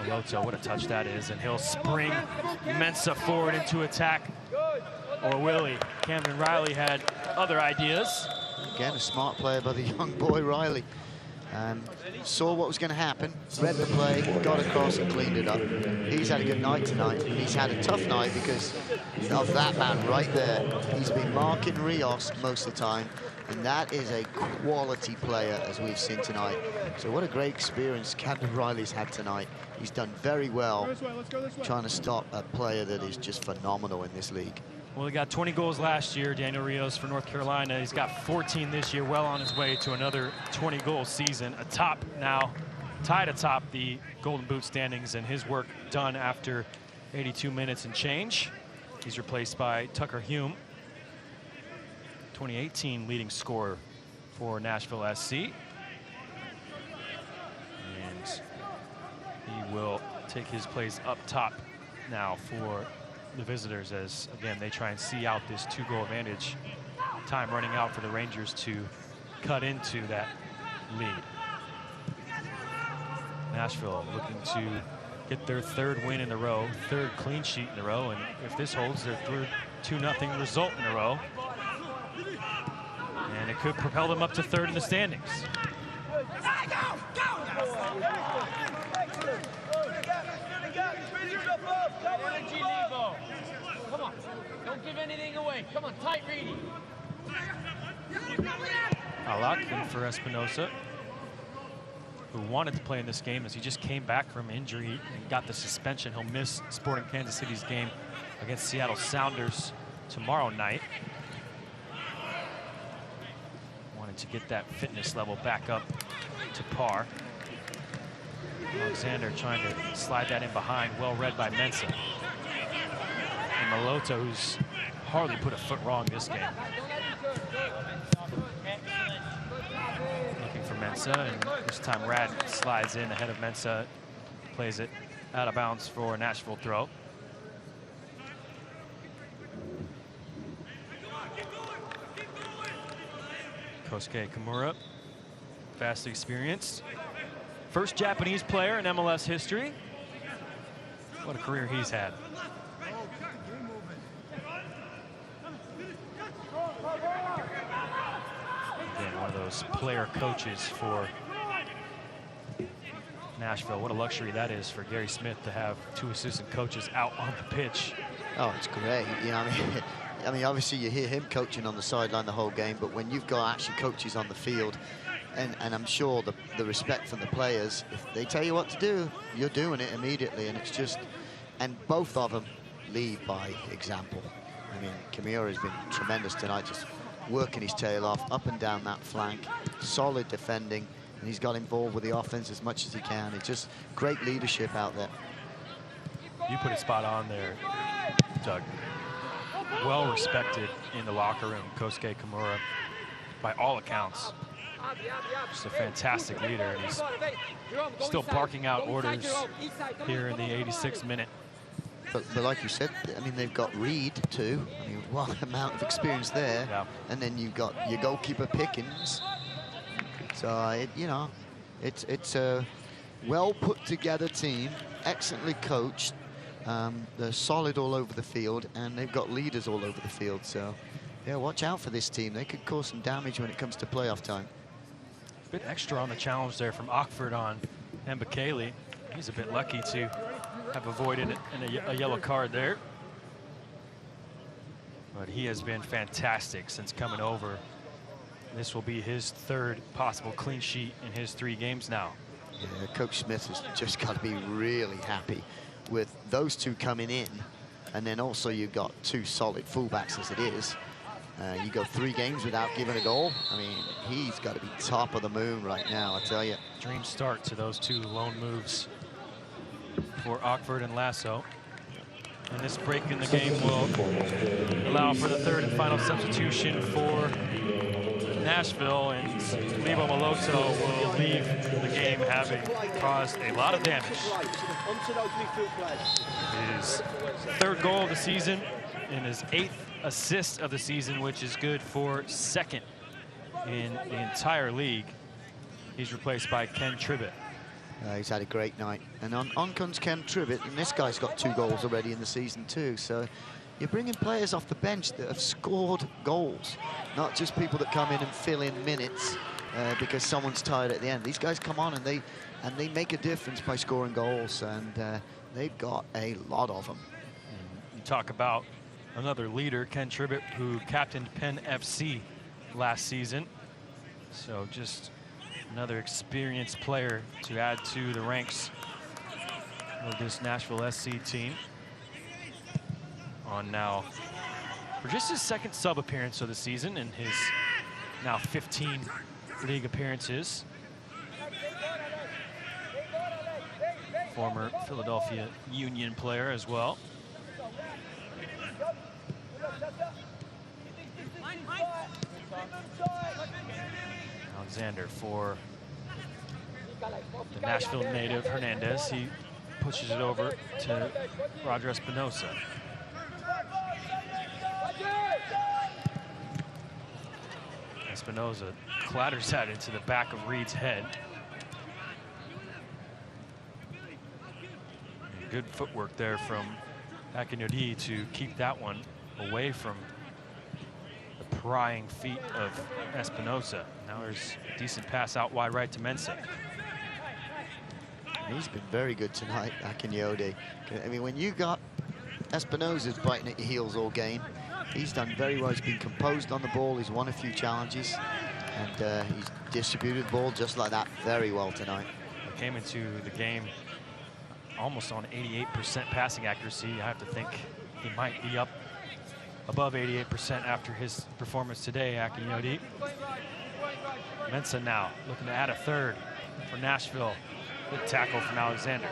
Loto, what a touch that is, and he'll spring Mensah forward into attack. Or will he? Camden Riley had other ideas. Again, a smart player by the young boy Riley. Saw what was going to happen, read the play, got across and cleaned it up. He's had a good night tonight, and he's had a tough night because of that man right there. He's been marking Rios most of the time, and that is a quality player as we've seen tonight. So what a great experience Camden Riley's had tonight. He's done very well trying to stop a player that is just phenomenal in this league. Well, he got 20 goals last year, Daniel Rios for North Carolina. He's got 14 this year, well on his way to another 20-goal season. Tied atop the Golden Boot standings, and his work done after 82 minutes and change. He's replaced by Tucker Hume, 2018 leading scorer for Nashville SC. And he will take his place up top now for the visitors as, again, they try and see out this 2-goal advantage. Time running out for the Rangers to cut into that lead. Nashville looking to get their 3rd win in a row, 3rd clean sheet in a row, and if this holds, their 3rd 2-0 result in a row. And it could propel them up to 3rd in the standings. Come on, don't give anything away. Come on, tight reading. Alak in for Espinosa, who wanted to play in this game as he just came back from injury and got the suspension. He'll miss Sporting Kansas City's game against Seattle Sounders tomorrow night. Wanted to get that fitness level back up to par. Alexander trying to slide that in behind, well read by Mensah. And Malota, who's hardly put a foot wrong this game. Looking for Mensah, and this time Rad slides in ahead of Mensah, plays it out of bounds for Nashville throw. Kosuke Kimura, vastly experienced. First Japanese player in MLS history. What a career he's had. Again, one of those player coaches for Nashville. What a luxury that is for Gary Smith to have 2 assistant coaches out on the pitch. Oh, it's great. You know, I mean, obviously you hear him coaching on the sideline the whole game, but when you've got actually coaches on the field, and I'm sure the respect from the players, if they tell you what to do, you're doing it immediately, and it's just, and both of them lead by example. I mean, Kimura has been tremendous tonight, just working his tail off, up and down that flank, solid defending, and he's got involved with the offense as much as he can. It's just great leadership out there. You put it spot on there, Doug. Well respected in the locker room, Kosuke Kimura, by all accounts. Just a fantastic leader, and he's still barking out orders here in the 86th minute. But like you said, I mean, they've got Reed too. I mean, what amount of experience there. Yeah. And then you've got your goalkeeper Pickens. So, you know, it's a well put together team, excellently coached. They're solid all over the field, and they've got leaders all over the field. So, yeah, watch out for this team. They could cause some damage when it comes to playoff time. A bit extra on the challenge there from Ockford on Mbakele. He's a bit lucky to have avoided a yellow card there. But he has been fantastic since coming over. This will be his 3rd possible clean sheet in his 3 games now. Yeah, Coach Smith has just got to be really happy with those 2 coming in. And then also you've got 2 solid fullbacks as it is. You go 3 games without giving a goal. I mean, he's got to be top of the moon right now, I tell you. Dream start to those 2 lone moves for Ockford and Lasso. And this break in the game will allow for the 3rd and final substitution for Nashville, and Lebo Maloto will leave the game having caused a lot of damage. His 3rd goal of the season and his 8th assist of the season, which is good for 2nd in the entire league. He's replaced by Ken Tribbett. He's had a great night. And on comes Ken Tribbett, and this guy's got 2 goals already in the season too. So you're bringing players off the bench that have scored goals, not just people that come in and fill in minutes because someone's tired at the end. These guys come on and they make a difference by scoring goals, and they've got a lot of them. You talk about another leader, Ken Tribbett, who captained Penn FC last season. So just another experienced player to add to the ranks of this Nashville SC team. On now for just his 2nd sub appearance of the season and his now 15 league appearances. Former Philadelphia Union player as well. Alexander for the Nashville native Hernandez. He pushes it over to Roger Espinosa. Espinosa clatters that into the back of Reed's head. And good footwork there from Akinyodi to keep that one away from the prying feet of Espinosa. Now there's a decent pass out wide right to Mensah. He's been very good tonight, Akinyodi. I mean, when you got Espinosa's biting at your heels all game, he's done very well. He's been composed on the ball. He's won a few challenges, and he's distributed the ball just like that very well tonight. He came into the game almost on 88% passing accuracy. I have to think he might be up above 88% after his performance today, Akinyodi. Mensah now looking to add a third for Nashville. Good tackle from Alexander.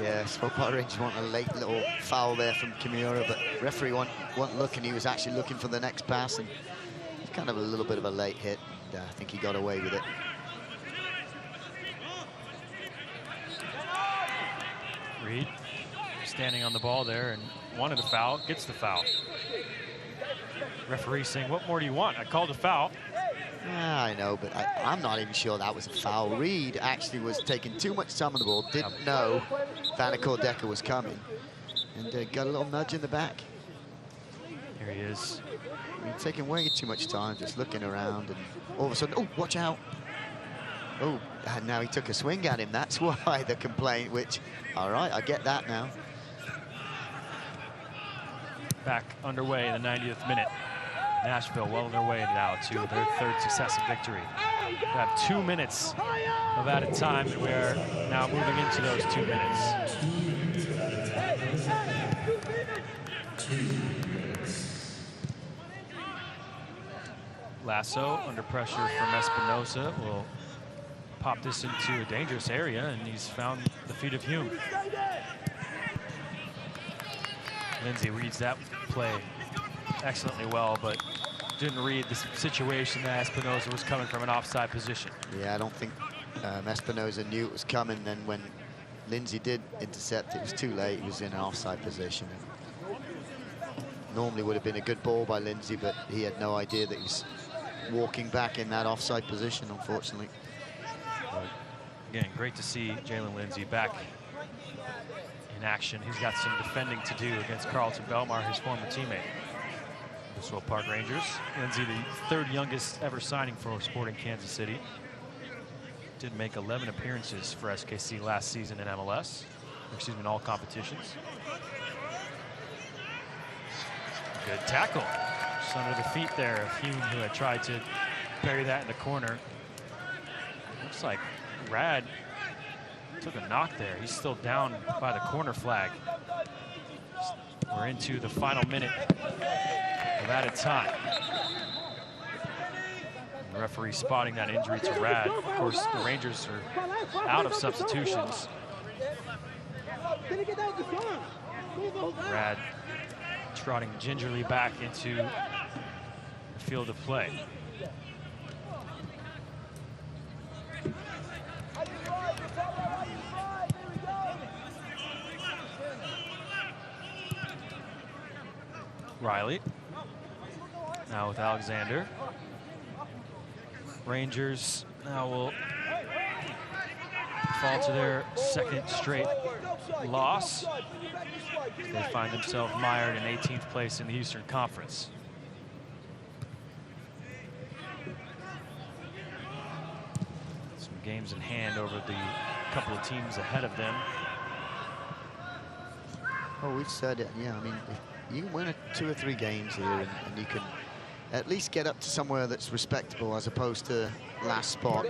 Yeah, Swope Park Rangers want a late little foul there from Kimura, but referee wasn't looking. He was actually looking for the next pass, and it's kind of a little bit of a late hit. And, I think he got away with it. Reed standing on the ball there and wanted a foul, gets the foul. Referee saying, what more do you want? I called a foul. I know, but I'm not even sure that was a foul. Reed actually was taking too much time on the ball, didn't know Vanacore Decker was coming, and got a little nudge in the back. Here he is. I mean, taking way too much time, just looking around, and all of a sudden, oh, watch out. Oh, and now he took a swing at him. That's why the complaint, which, all right, I get that now. Back underway in the 90th minute. Nashville well on their way now to their third successive victory. We have 2 minutes of added time, and we are now moving into those 2 minutes. Lasso under pressure from Espinosa will pop this into a dangerous area, and he's found the feet of Hume. Lindsay reads that play excellently well, but didn't read the situation that Espinosa was coming from an offside position. Yeah, I don't think Espinosa knew it was coming. Then when Lindsay did intercept, it was too late. He was in an offside position. Normally would have been a good ball by Lindsay, but he had no idea that he was walking back in that offside position, unfortunately. But again, great to see Jalen Lindsay back in action. He's got some defending to do against Carlton Belmar, his former teammate. The Swope Park Rangers. Lindsay, the third youngest ever signing for Sporting Kansas City. Did make 11 appearances for SKC last season in MLS. Excuse me, in all competitions. Good tackle. Just under the feet there of Hume, who had tried to bury that in the corner. Looks like Rad took a knock there. He's still down by the corner flag. We're into the final minute of added time. The referee spotting that injury to Rad. Of course, the Rangers are out of substitutions. Rad trotting gingerly back into the field of play. Riley now with Alexander. Rangers now will fall to their second straight loss. They find themselves mired in 18th place in the Eastern Conference. Some games in hand over the couple of teams ahead of them. Oh, we've said it, yeah. I mean, if you can win 2 or 3 games here, and you can at least get up to somewhere that's respectable as opposed to last spot.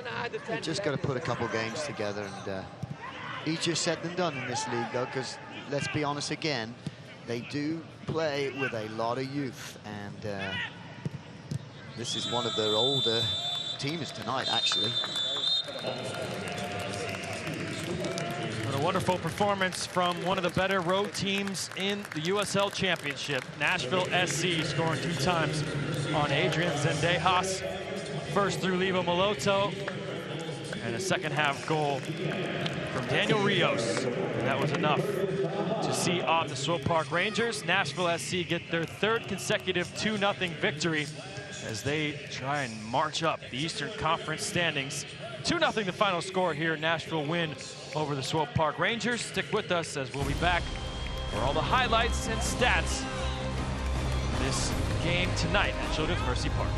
You've just got to put a couple games together, and easier said than done in this league, though, because let's be honest again, they do play with a lot of youth, and this is one of their older teams tonight, actually. wonderful performance from one of the better road teams in the USL Championship. Nashville SC scoring 2 times on Adrian Zendejas. First through Levo Moloto, and a second-half goal from Daniel Rios. And that was enough to see off the Swope Park Rangers. Nashville SC get their 3rd consecutive 2-0 victory as they try and march up the Eastern Conference standings. 2-0 the final score here. Nashville win over the Swope Park Rangers. Stick with us as we'll be back for all the highlights and stats of this game tonight at Children's Mercy Park.